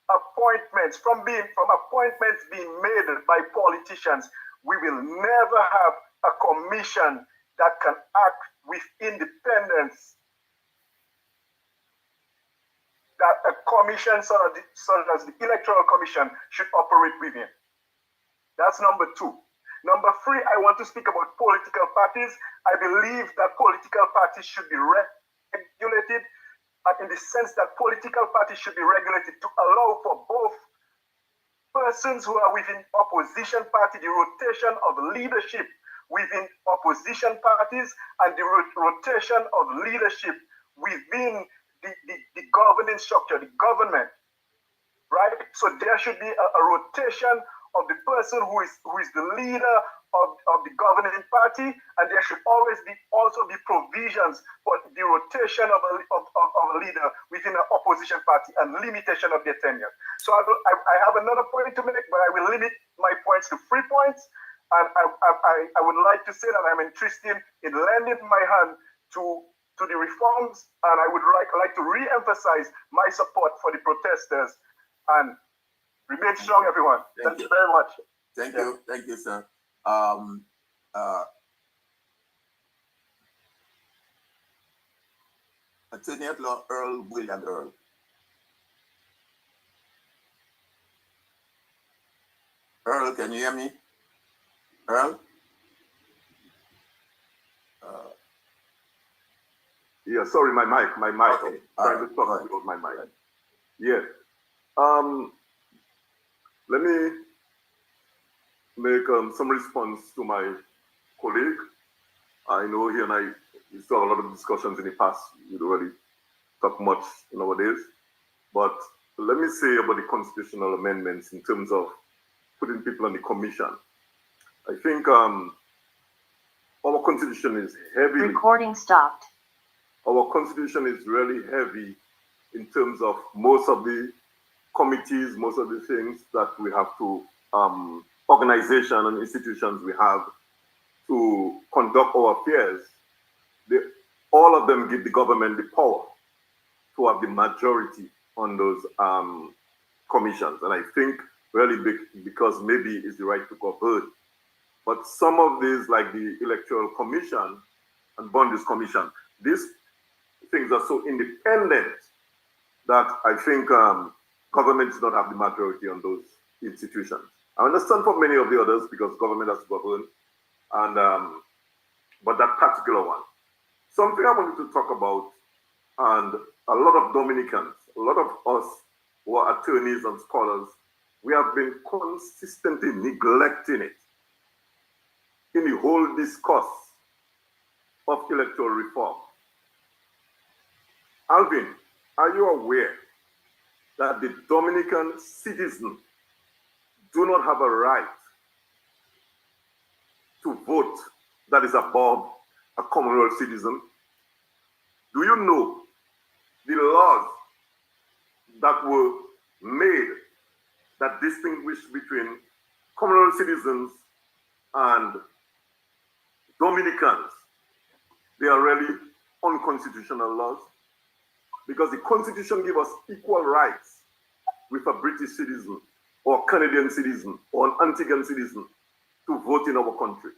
appointments, from appointments being made by politicians, we will never have a commission that can act with independence, that a commission such as the Electoral Commission should operate within. That's number two. Number three, I want to speak about political parties. I believe that political parties should be regulated, in the sense that political parties should be regulated to allow for both persons who are within opposition party, the rotation of leadership within opposition parties, and the rotation of leadership within the governing structure, the government, right? So there should be a rotation of the person who is the leader of the governing party, and there should always also be provisions for the rotation of a leader within an opposition party and limitation of their tenure. So I have another point to make, but I will limit my points to 3 points. And I would like to say that I'm interested in lending my hand to the reforms, and I would like to re-emphasize my support for the protesters. And remain strong, everyone. Thank you very much. Thank you, sir. Attorney at Law Earl William Earl. Earl, can you hear me? Earl? Yeah, sorry, my mic. Okay. Trying to talk about my mic. Yeah. Let me make some response to my colleague. I know he and I used to have a lot of discussions in the past. We don't really talk much nowadays. But let me say about the constitutional amendments in terms of putting people on the commission. I think our constitution is heavy. Recording stopped. Our constitution is really heavy in terms of most of the committees, most of the things that we have to, organization and institutions we have to conduct our affairs. All of them give the government the power to have the majority on those commissions. And I think really because maybe it's the right to govern. But some of these, like the Electoral Commission and Boundaries Commission, these things are so independent that I think government does not have the majority on those institutions. I understand for many of the others because government has to govern, and but that particular one. Something I wanted to talk about, and a lot of Dominicans, a lot of us who are attorneys and scholars, we have been consistently neglecting it in the whole discourse of electoral reform. Alvin, are you aware that the Dominican citizen do not have a right to vote that is above a Commonwealth citizen? Do you know the laws that were made that distinguish between Commonwealth citizens and Dominicans? They are really unconstitutional laws. because the Constitution gives us equal rights with a British citizen or Canadian citizen or an Antiguan citizen to vote in our country.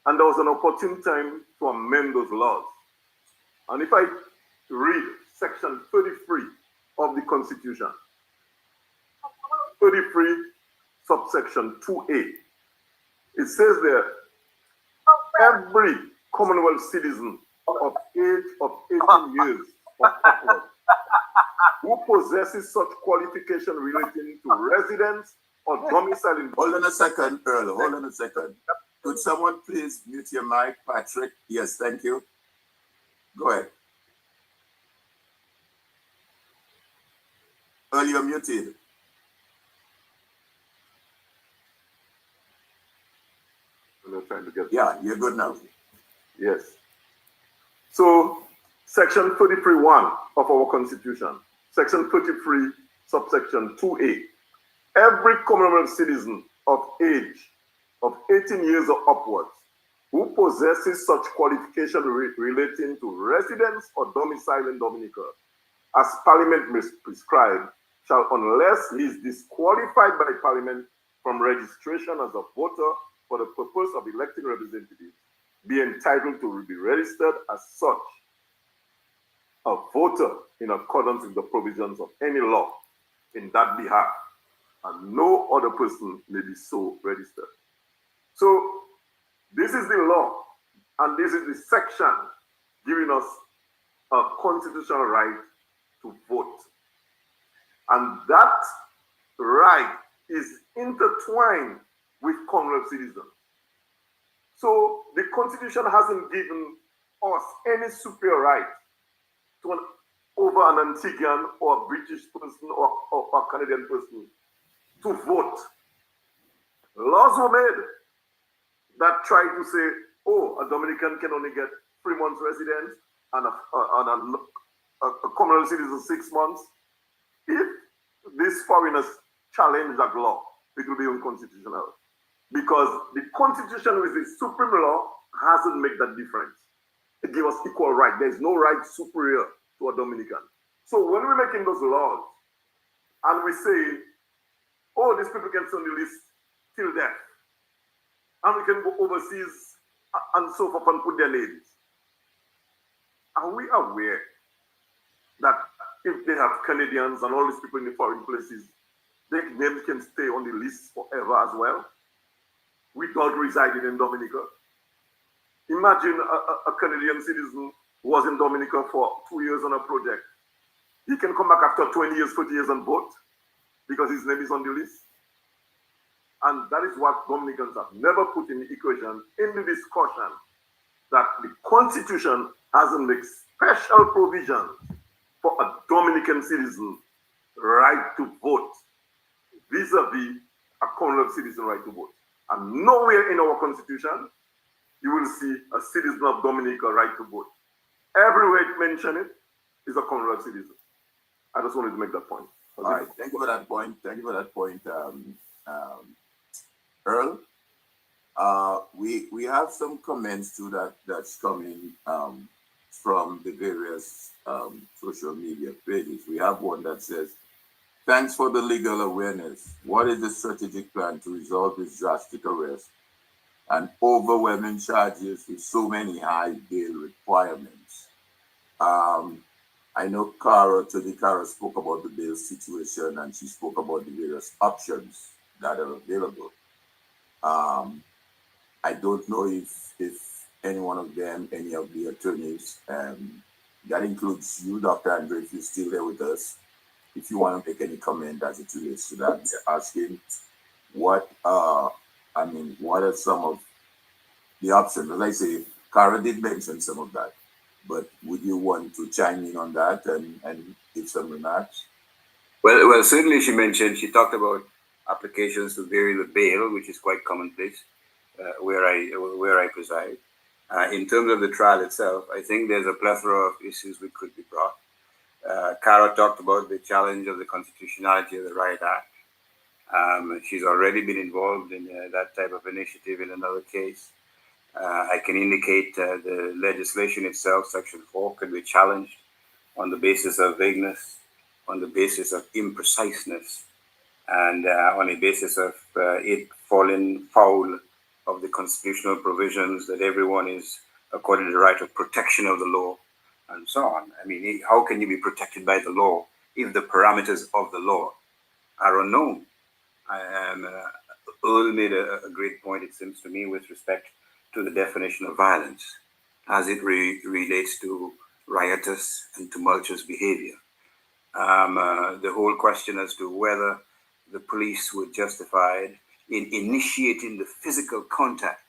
And there was an opportune time to amend those laws. And if I read section 33 of the Constitution, 33 subsection 2A, it says there, every Commonwealth citizen of age of 18 years or upward who possesses such qualification relating to residence or domicile in... Hold on a second, Earl, hold on a second. Could someone please mute your mic, Patrick? Yes, thank you. Go ahead. Earl, you're muted. Yeah, you're good now. Yes. So, section 33(1) of our Constitution, section 33, subsection 2A, every Commonwealth citizen of age of 18 years or upwards who possesses such qualification relating to residence or domicile in Dominica, as Parliament may prescribe, shall, unless he is disqualified by Parliament from registration as a voter for the purpose of electing representatives, be entitled to be registered as such a voter in accordance with the provisions of any law in that behalf, and no other person may be so registered. So this is the law, and this is the section giving us a constitutional right to vote. And that right is intertwined with Commonwealth citizens. So the Constitution hasn't given us any superior right to over an Antiguan or a British person or a Canadian person to vote. Laws were made that try to say, oh, a Dominican can only get 3 months residence and a Commonwealth citizen 6 months. If these foreigners challenge that law, it will be unconstitutional. Because the Constitution with the supreme law hasn't made that difference. It gives us equal right. There is no right superior to a Dominican. So when we're making those laws and we say, oh, these people can stay on the list till death, and we can go overseas and so forth and put their names, are we aware that if they have Canadians and all these people in the foreign places, their names can stay on the list forever as well, without residing in Dominica? Imagine a Canadian citizen who was in Dominica for 2 years on a project. He can come back after 20 years, 40 years and vote because his name is on the list. And that is what Dominicans have never put in the equation in the discussion, that the Constitution hasn't made special provisions for a Dominican citizen right to vote vis-a-vis a Commonwealth citizen right to vote. And nowhere in our Constitution you will see a citizen of Dominica right to vote. Everywhere it mentions it is a Commonwealth citizen. I just wanted to make that point. All right, thank you for that point. Thank you for that point, Earl. We have some comments too that's coming from the various social media pages. We have one that says, thanks for the legal awareness. What is the strategic plan to resolve this drastic arrest and overwhelming charges with so many high bail requirements? I know Cara spoke about the bail situation, and she spoke about the various options that are available. I don't know if any one of them, any of the attorneys, that includes you, Dr. Andre, if you're still there with us, if you want to make any comment as it relates to that, asking what are some of the options? As I say, Cara did mention some of that, but would you want to chime in on that and give some remarks? Well, certainly she talked about applications to vary the bail, which is quite commonplace where I preside. In terms of the trial itself, I think there's a plethora of issues which could be brought. Cara talked about the challenge of the constitutionality of the Riot Act. She's already been involved in that type of initiative in another case. I can indicate the legislation itself, Section 4, could be challenged on the basis of vagueness, on the basis of impreciseness, and on a basis of it falling foul of the constitutional provisions that everyone is accorded the right of protection of the law and so on. I mean, how can you be protected by the law if the parameters of the law are unknown? Earl made a great point, it seems to me, with respect to the definition of violence as it relates to riotous and tumultuous behavior. The whole question as to whether the police were justified in initiating the physical contact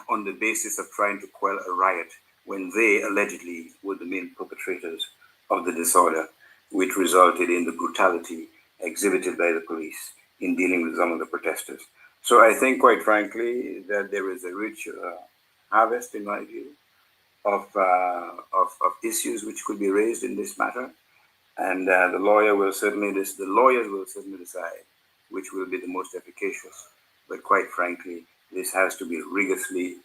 on the basis of trying to quell a riot when they allegedly were the main perpetrators of the disorder, which resulted in the brutality exhibited by the police in dealing with some of the protesters. So I think, quite frankly, that there is a rich harvest, in my view, of issues which could be raised in this matter, and the lawyers will certainly decide which will be the most efficacious. But quite frankly, this has to be rigorously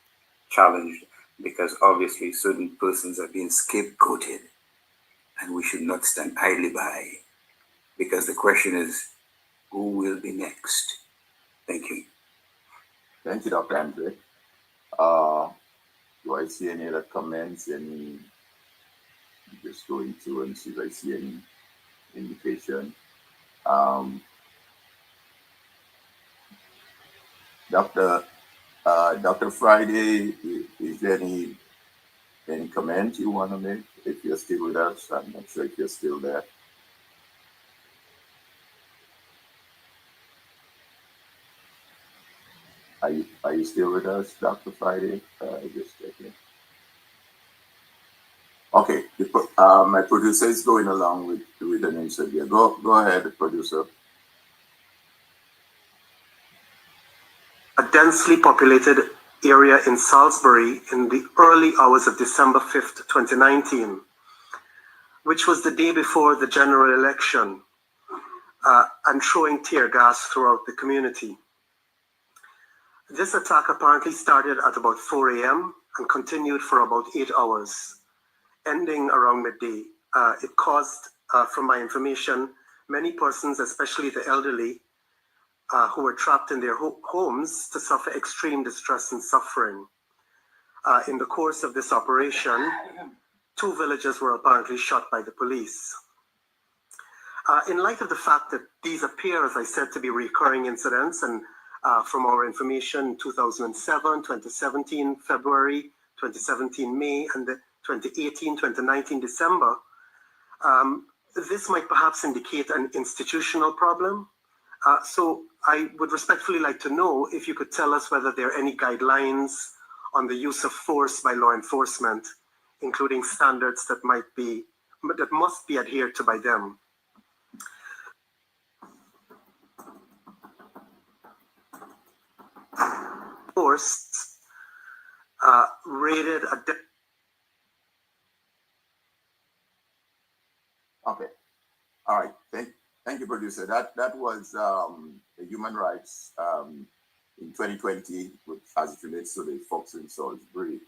challenged, because obviously certain persons are being scapegoated, and we should not stand idly by, because the question is, who will be next? Thank you. Thank you, Dr. Andre. Do I see any other comments? Just going through and see if I see any indication. Dr. Friday, is there any comment you want to make? If you're still with us, I'm not sure if you're still there. Are you still with us, Dr. Friday? Just checking. Okay, my producer is going along with an answer here. Go ahead, producer. A densely populated area in Salisbury in the early hours of December 5th, 2019, which was the day before the general election, and throwing tear gas throughout the community. This attack apparently started at about 4 a.m. and continued for about 8 hours, ending around midday. It caused, from my information, many persons, especially the elderly, who were trapped in their homes, to suffer extreme distress and suffering. In the course of this operation, 2 villagers were apparently shot by the police. In light of the fact that these appear, as I said, to be recurring incidents, and from our information, 2007, 2017, February, 2017, May, and the 2018, 2019, December, this might perhaps indicate an institutional problem. So I would respectfully like to know if you could tell us whether there are any guidelines on the use of force by law enforcement, including standards that must be adhered to by them. Force raided a. Okay. All right. Thank you, producer. That was the human rights in 2020, as it relates to the folks in Salisbury.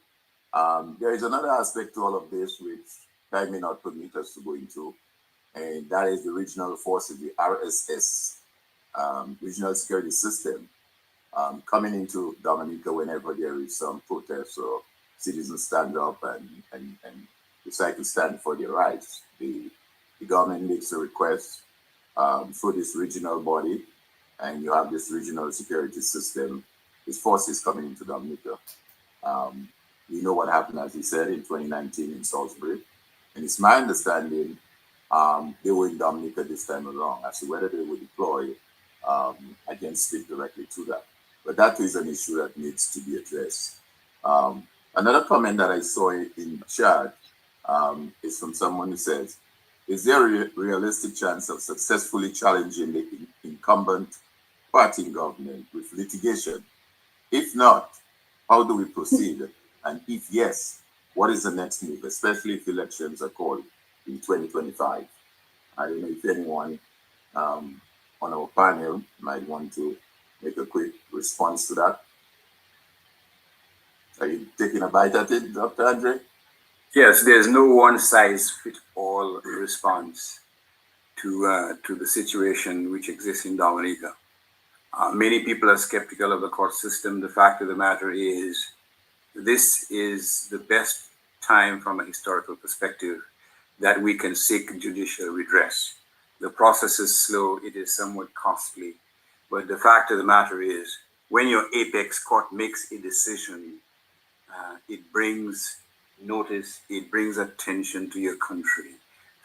There is another aspect to all of this which time may not permit us to go into, and that is the regional forces, the RSS, regional security system, coming into Dominica whenever there is some protest or citizens stand up and decide to stand for their rights. The government makes a request for this regional body, and you have this regional security system, this forces coming into Dominica. We know what happened, as he said, in 2019 in Salisbury, and it's my understanding they were in Dominica this time around. As to whether they were deployed, I can't speak directly to that, but that is an issue that needs to be addressed. Another comment that I saw in chat is from someone who says, is there a realistic chance of successfully challenging the incumbent party in government with litigation? If not, how do we proceed? And if yes, what is the next move, especially if elections are called in 2025? I don't know if anyone on our panel might want to make a quick response to that. Are you taking a bite at it, Dr. Andre? Yes, there's no one-size-fits-all response to the situation which exists in Dominica. Many people are skeptical of the court system. The fact of the matter is, this is the best time from a historical perspective that we can seek judicial redress. The process is slow, it is somewhat costly, but the fact of the matter is, when your apex court makes a decision, it brings notice, it brings attention to your country.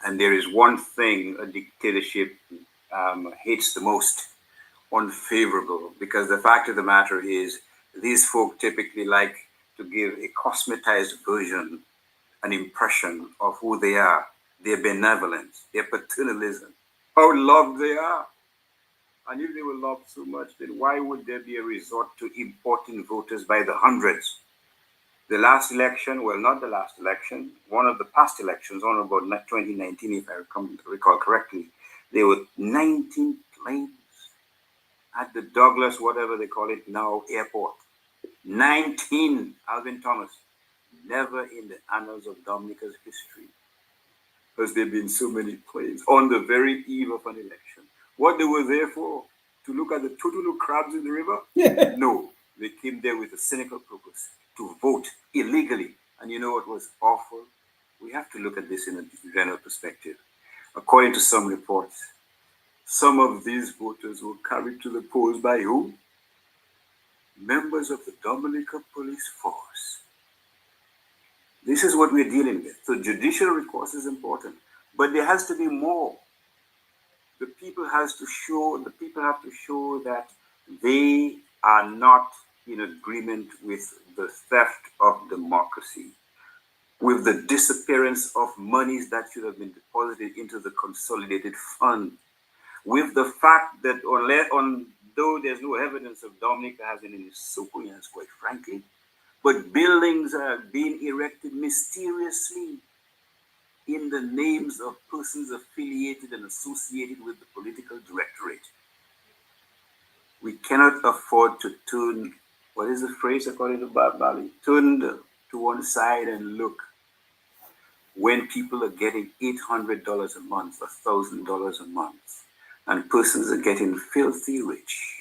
And there is one thing a dictatorship hates the most: unfavorable, because the fact of the matter is, these folk typically like to give a cosmetized version, an impression of who they are, their benevolence, their paternalism, how loved they are. And if they were loved so much, then why would there be a resort to importing voters by the hundreds? The last election, well, not the last election, one of the past elections, on about 2019, if I recall correctly, there were 19 planes at the Douglas, whatever they call it now, airport. 19, Alvin Thomas. Never in the annals of Dominica's history has there been so many planes on the very eve of an election. What they were there for? To look at the Tutulu crabs in the river? No, they came there with a cynical purpose: to vote illegally. And you know what was awful? We have to look at this in a general perspective. According to some reports, some of these voters were carried to the polls by who? Members of the Dominica Police Force. This is what we're dealing with. So judicial recourse is important, but there has to be more. The people have to show that they are not in agreement with the theft of democracy, with the disappearance of monies that should have been deposited into the consolidated fund, with the fact that though there's no evidence of Dominica having any Sokoyans, quite frankly, but buildings are being erected mysteriously in the names of persons affiliated and associated with the political directorate. We cannot afford to turn, what is the phrase according to Bob Marley? Turn to one side and look when people are getting $800 a month, $1,000 a month, and persons are getting filthy rich.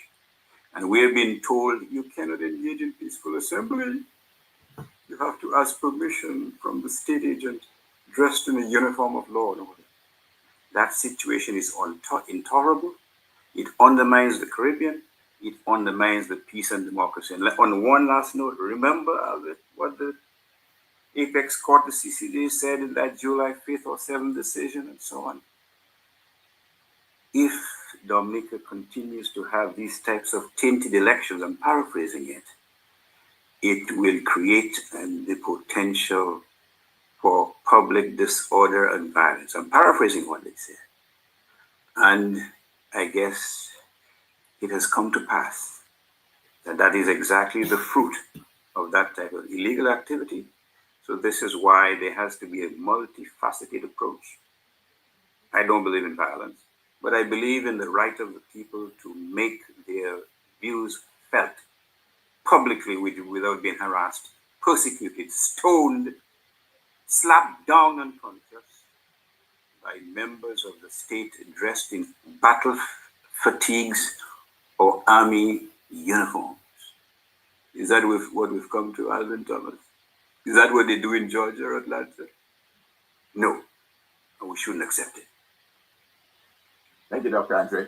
And we're being told you cannot engage in peaceful assembly. You have to ask permission from the state agent dressed in a uniform of law and order. That situation is intolerable. It undermines the Caribbean. It undermines the peace and democracy. And on one last note, remember what the Apex Court, the CCJ, said in that July 5th or 7th decision and so on. If Dominica continues to have these types of tainted elections, I'm paraphrasing it, it will create the potential for public disorder and violence. I'm paraphrasing what they said. And I guess it has come to pass that that is exactly the fruit of that type of illegal activity. So this is why there has to be a multifaceted approach. I don't believe in violence, but I believe in the right of the people to make their views felt publicly without being harassed, persecuted, stoned, slapped down unconscious by members of the state dressed in battle fatigues or army uniforms. Is that what we've come to, Alvin Thomas? Is that what they do in Georgia or Atlanta? No, and we shouldn't accept it. Thank you, Dr. Andre.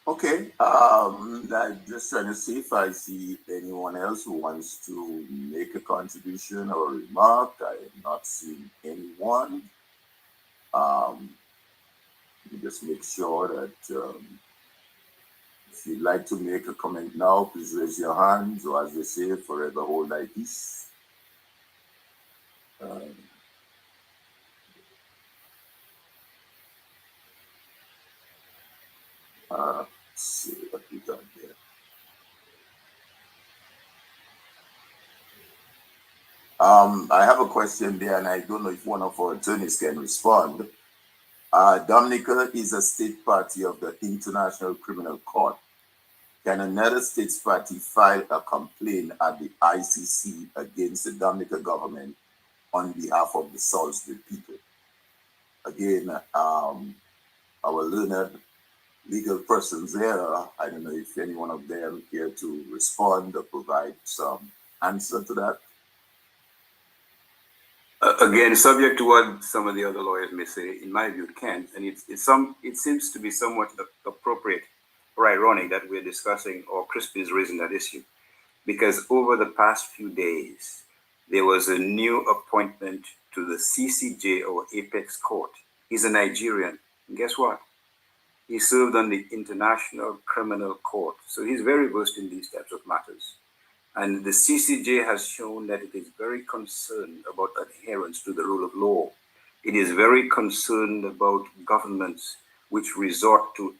Okay, I'm just trying to see if I see anyone else who wants to make a contribution or a remark. I am not seeing anyone. Let me just make sure that if you'd like to make a comment now, please raise your hands, or as they say, forever hold thy peace. Let's see what we got here. I have a question there, and I don't know if one of our attorneys can respond. Dominica is a state party of the International Criminal Court. Can another state's party file a complaint at the ICC against the Dominica government on behalf of the Salisbury people. Again, our learned legal persons there, I don't know if any one of them care to respond or provide some answer to that. Again, subject to what some of the other lawyers may say, in my view, it can, and it seems to be somewhat appropriate or ironic that we're discussing, or Crispy is raising that issue, because over the past few days, there was a new appointment to the CCJ, or Apex Court. He's a Nigerian. And guess what? He served on the International Criminal Court, so he's very versed in these types of matters. And the CCJ has shown that it is very concerned about adherence to the rule of law. It is very concerned about governments which resort to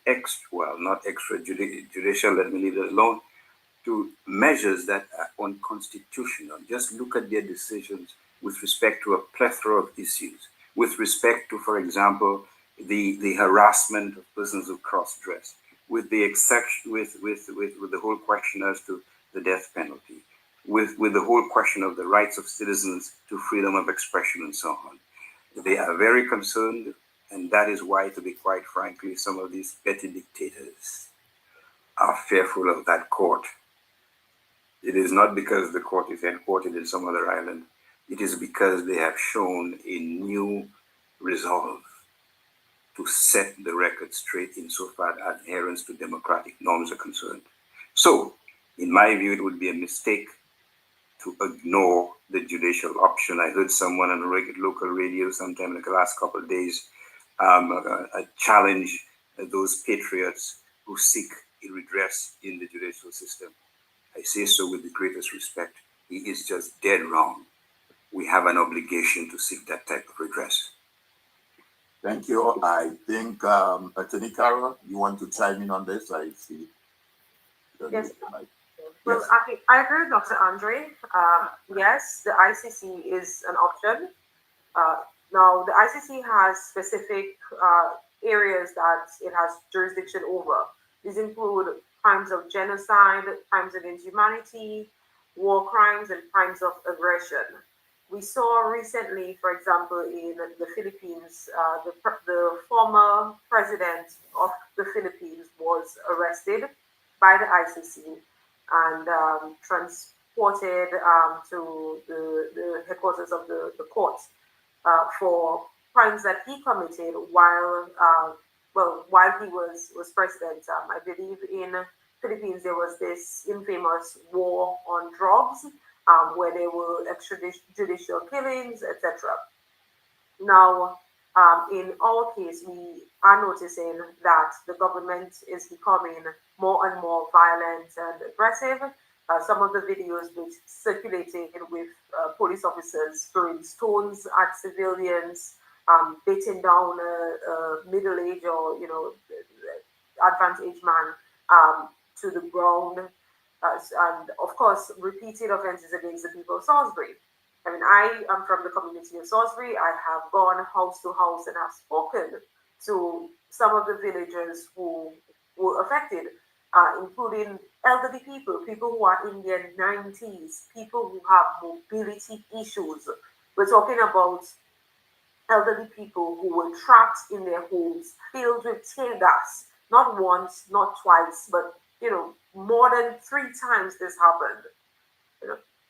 not extrajudicial, let me leave it alone, to measures that are unconstitutional. Just look at their decisions with respect to a plethora of issues, with respect to, for example, the harassment of persons who cross-dress, with the exception, with the whole question as to the death penalty, with the whole question of the rights of citizens to freedom of expression and so on. They are very concerned, and that is why, to be quite frankly, some of these petty dictators are fearful of that court. It is not because the court is headquartered in some other island. It is because they have shown a new resolve to set the record straight insofar as adherence to democratic norms are concerned. So, in my view, it would be a mistake to ignore the judicial option. I heard someone on a local radio sometime in the last couple of days challenge those patriots who seek a redress in the judicial system. I say so with the greatest respect. He is just dead wrong. We have an obligation to seek that type of redress. Thank you. I think, Attorney Carroll, you want to chime in on this? I see. Yes. Well, yes. I agree with Dr. Andre. Yes, the ICC is an option. Now, the ICC has specific areas that it has jurisdiction over. These include crimes of genocide, crimes against humanity, war crimes, and crimes of aggression. We saw recently, for example, in the Philippines, the former president of the Philippines was arrested by the ICC and transported to the headquarters of the court for crimes that he committed while he was president. I believe in Philippines there was this infamous war on drugs where there were extrajudicial killings, etc. Now, in our case, we are noticing that the government is becoming more and more violent and aggressive. Some of the videos which circulated with police officers throwing stones at civilians, beating down a middle-aged or advanced age man to the ground, and of course repeated offences against the people of Salisbury. I mean, I am from the community of Salisbury. I have gone house to house and have spoken to some of the villagers who were affected, including elderly people, people who are in their 90s, people who have mobility issues. We're talking about elderly people who were trapped in their homes, filled with tear gas, not once, not twice, but more than 3 times this happened.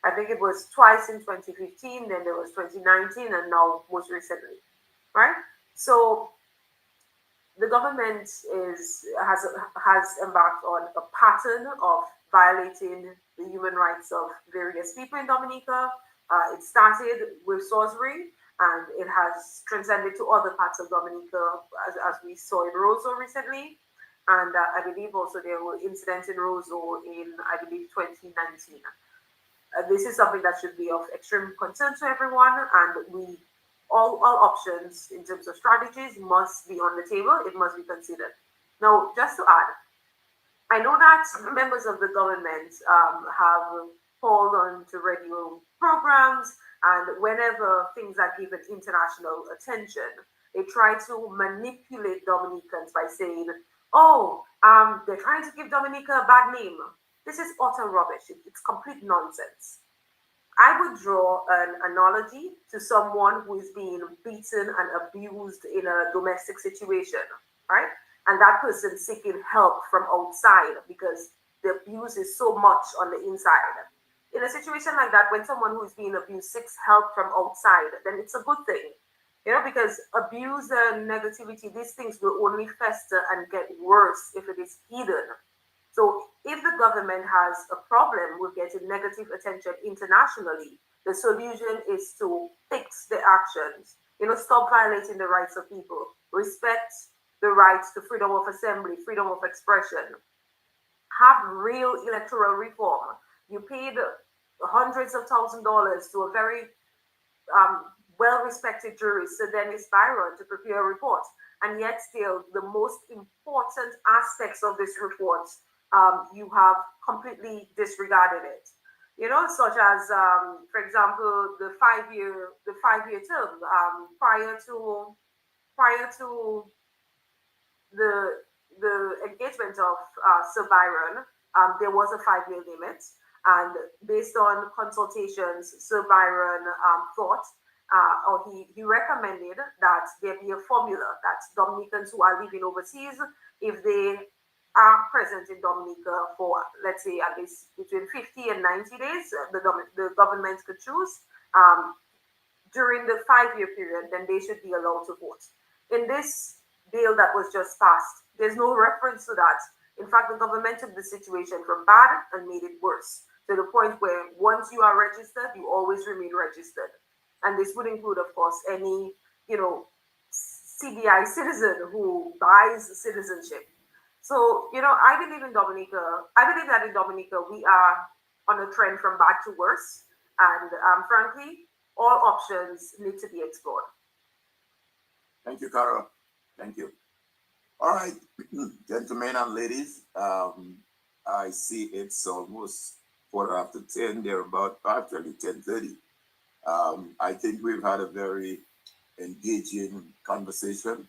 I think it was twice in 2015, then there was 2019, and now most recently, right? So the government has embarked on a pattern of violating the human rights of various people in Dominica. It started with Salisbury, and it has transcended to other parts of Dominica, as we saw in Roseau recently. And I believe also there were incidents in Roseau in, I believe, 2019. This is something that should be of extreme concern to everyone, and all options in terms of strategies must be on the table. It must be considered. Now, just to add, I know that members of the government have called on to radio programs, and whenever things are given international attention, they try to manipulate Dominicans by saying, "Oh, they're trying to give Dominica a bad name." This is utter rubbish. It's complete nonsense. I would draw an analogy to someone who is being beaten and abused in a domestic situation, right? And that person seeking help from outside because the abuse is so much on the inside. In a situation like that, when someone who is being abused seeks help from outside, then it's a good thing, because abuse and negativity, these things will only fester and get worse if it is hidden. So if the government has a problem with getting negative attention internationally, the solution is to fix the actions. Stop violating the rights of people, respect the rights to freedom of assembly, freedom of expression, have real electoral reform. You paid hundreds of $1,000s to a very well-respected jurist, Sir Dennis Byron, to prepare a report, and yet still the most important aspects of this report, you have completely disregarded it. Such as, for example, the five-year term, prior to the engagement of Sir Byron, there was a 5-year limit, and based on consultations, Sir Byron thought, or he recommended that there be a formula that Dominicans who are living overseas, if they are present in Dominica for, let's say, at least between 50 and 90 days, the government could choose during the 5-year period, then they should be allowed to vote. In this bill that was just passed, there's no reference to that. In fact, the government took the situation from bad and made it worse to the point where once you are registered, you always remain registered. And this would include, of course, any, CBI citizen who buys citizenship. So, I believe that in Dominica, we are on a trend from bad to worse. And frankly, all options need to be explored. Thank you, Carol. Thank you. All right, gentlemen and ladies, I see it's almost 10:15. They're about actually 10:30. I think we've had a very engaging conversation.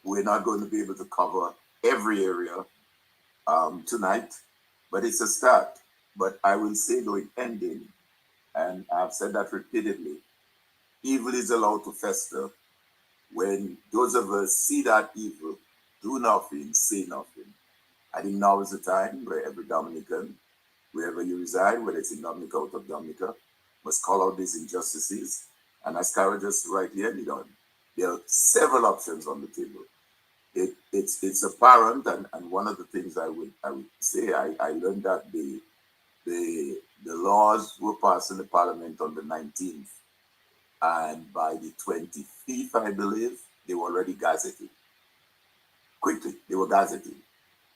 We're not going to be able to cover every area tonight, but it's a start. But I will say, though, in ending, and I've said that repeatedly, evil is allowed to fester. When those of us see that evil, do nothing, say nothing. I think now is the time where every Dominican, wherever you reside, whether it's in Dominica or out of Dominica, must call out these injustices. And as Kara just rightly ended on, there are several options on the table. It's apparent, and one of the things I would say, I learned that the laws were passed in the Parliament on the 19th, and by the 25th, I believe, they were already gazetted. Quickly, they were gazetted.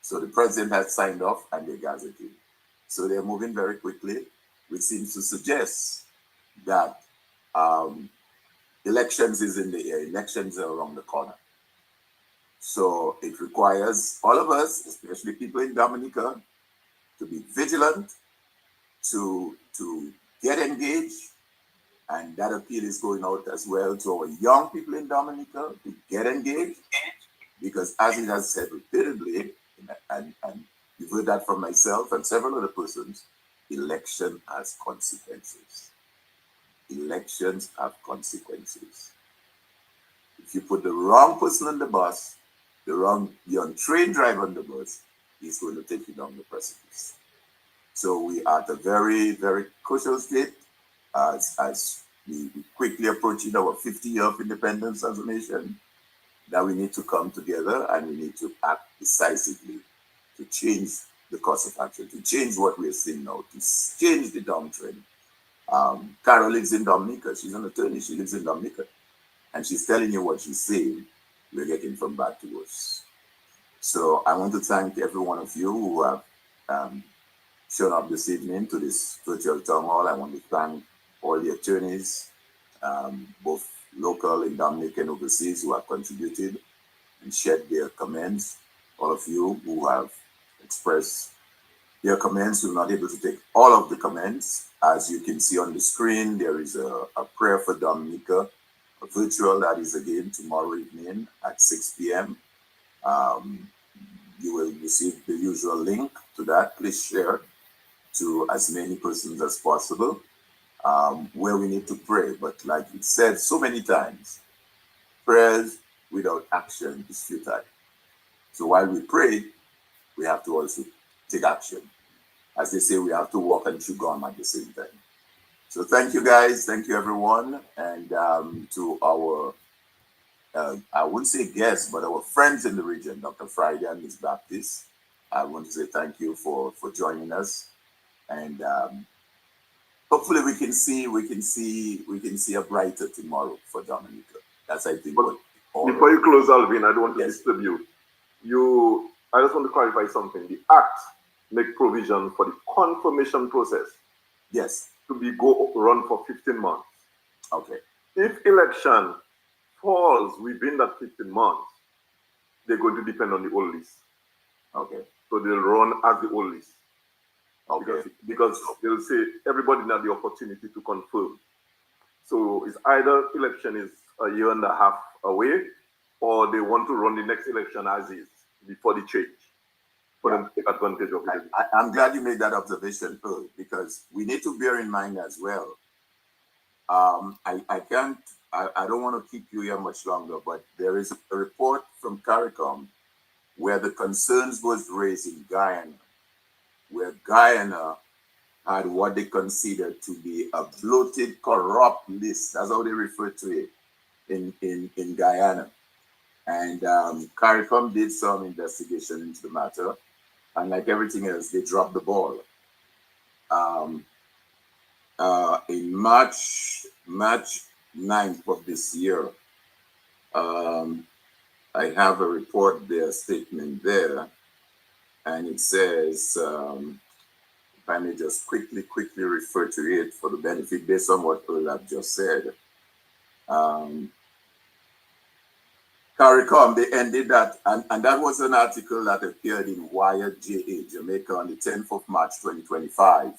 So the president had signed off and they gazetted. So they're moving very quickly, which seems to suggest that elections is in the air. Elections are around the corner. So it requires all of us, especially people in Dominica, to be vigilant, to get engaged, and that appeal is going out as well to our young people in Dominica to get engaged, because as it has said repeatedly, and you've heard that from myself and several other persons, election has consequences. Elections have consequences. If you put the wrong person on the bus, the untrained driver on the bus, he's going to take you down the precipice. So we are at a very, very crucial state as we quickly approaching our 50 year of independence as a nation, that we need to come together and we need to act decisively to change the course of action, to change what we're seeing now, to change the downtrend. Carol lives in Dominica. She's an attorney. She lives in Dominica. And she's telling you what she's saying. We're getting from bad to worse. So I want to thank every one of you who have shown up this evening to this virtual town hall. I want to thank all the attorneys, both local in Dominica and overseas, who have contributed and shared their comments. All of you who have expressed their comments, we're not able to take all of the comments. As you can see on the screen, there is a prayer for Dominica, a virtual that is again tomorrow evening at 6 p.m. You will receive the usual link to that. Please share to as many persons as possible. where we need to pray. But like it said so many times, prayers without action is futile. So while we pray, we have to also take action. As they say, we have to walk and chew gum at the same time. So thank you guys, thank you everyone, and to our I wouldn't say guests, but our friends in the region, Dr. Friday and Ms. Baptist. I want to say thank you for joining us, and hopefully we can see a brighter tomorrow for Dominica. That's I think. But before you close, Alvin, I don't want to disturb you. I just want to clarify something. The Act make provision for the confirmation process. Yes. To be run for 15 months. Okay. If election falls within that 15 months, they're going to depend on the old list. Okay. So they'll run as the old list. Okay. Because they'll say everybody now the opportunity to confirm. So it's either election is a year and a half away, or they want to run the next election as is before the change. For them to take advantage of it. I'm glad you made that observation, Pearl, because we need to bear in mind as well. I don't want to keep you here much longer, but there is a report from CARICOM where the concerns was raised in Guyana, where Guyana had what they considered to be a bloated, corrupt list. That's how they refer to it in Guyana. And CARICOM did some investigation into the matter. And like everything else, they dropped the ball. In March 9th of this year, I have a report there, statement there, and it says, if I may just quickly refer to it for the benefit based on what Earl have just said. CARICOM, they ended that, and that was an article that appeared in Wired JA, Jamaica, on the 10th of March 2025.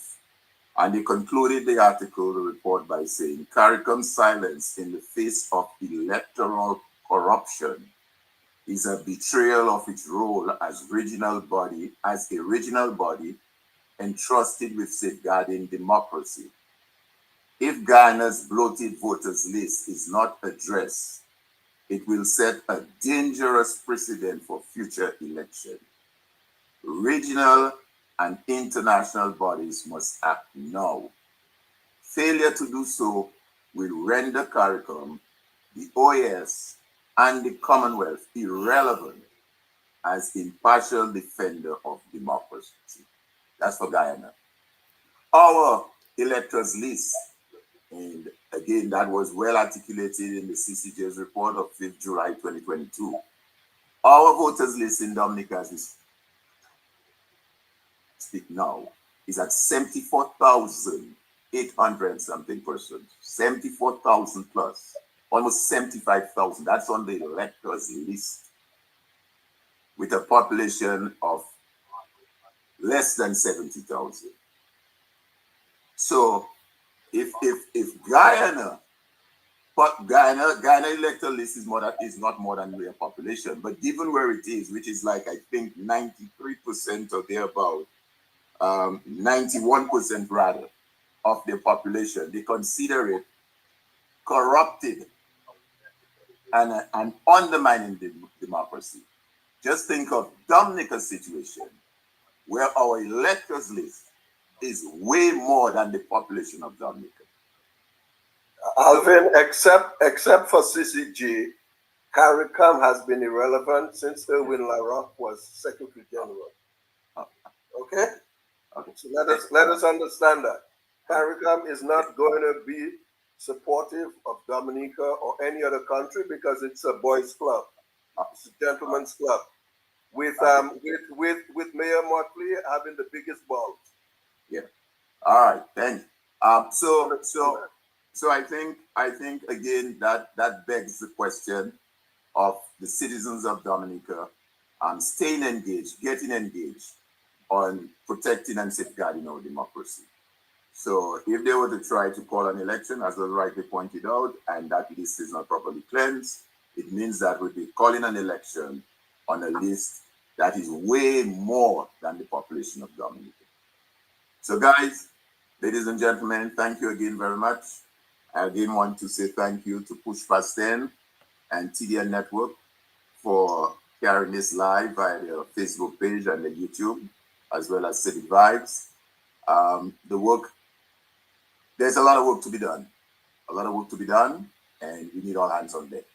And they concluded the article, the report, by saying CARICOM's silence in the face of electoral corruption is a betrayal of its role as a regional body entrusted with safeguarding democracy. If Ghana's bloated voters list is not addressed, it will set a dangerous precedent for future elections. Regional and international bodies must act now. Failure to do so will render CARICOM, the OAS, and the Commonwealth irrelevant as impartial defender of democracy. That's for Guyana. Our electors list, and again, that was well articulated in the CCJ's report of 5th July 2022. Our voters list in Dominica, as we speak now, is at 74,800 something persons, 74,000 plus, almost 75,000. That's on the electors list, with a population of less than 70,000. So if Guyana electoral list is not more than their population, but given where it is, which is like I think 93% or thereabout, 91% rather of their population, they consider it corrupted and undermining democracy. Just think of Dominica's situation, where our electors list is way more than the population of Dominica. Alvin, except for CCG, CARICOM has been irrelevant since Erwin LaRock was Secretary General. Okay? So let us understand that. CARICOM is not going to be supportive of Dominica or any other country because it's a boys' club. It's a gentleman's club. With Mayor Motley having the biggest balls. Yeah. All right. Thanks. So I think again that begs the question of the citizens of Dominica staying engaged, getting engaged on protecting and safeguarding our democracy. So if they were to try to call an election, as was rightly pointed out, and that list is not properly cleansed, it means that we'll be calling an election on a list that is way more than the population of Dominica. So guys, Ladies and gentlemen, thank you again very much. I again want to say thank you to Push Past 10 and TDN Network for carrying this live via the Facebook page and the YouTube, as well as City Vibes. The work, there's a lot of work to be done, and we need all hands on deck.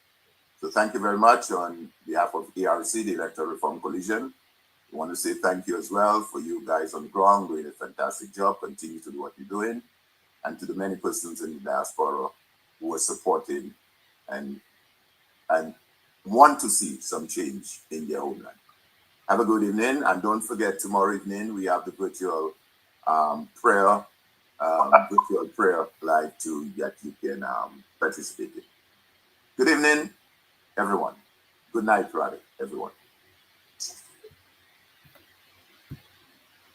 So thank you very much on behalf of ERC, the Electoral Reform Coalition. I want to say thank you as well for you guys on the ground doing a fantastic job. Continue to do what you're doing. And to the many persons in the diaspora who are supporting and want to see some change in their homeland. Have a good evening, and don't forget tomorrow evening we have the virtual prayer live too that you can participate in. Good evening, everyone. Good night, rather, everyone.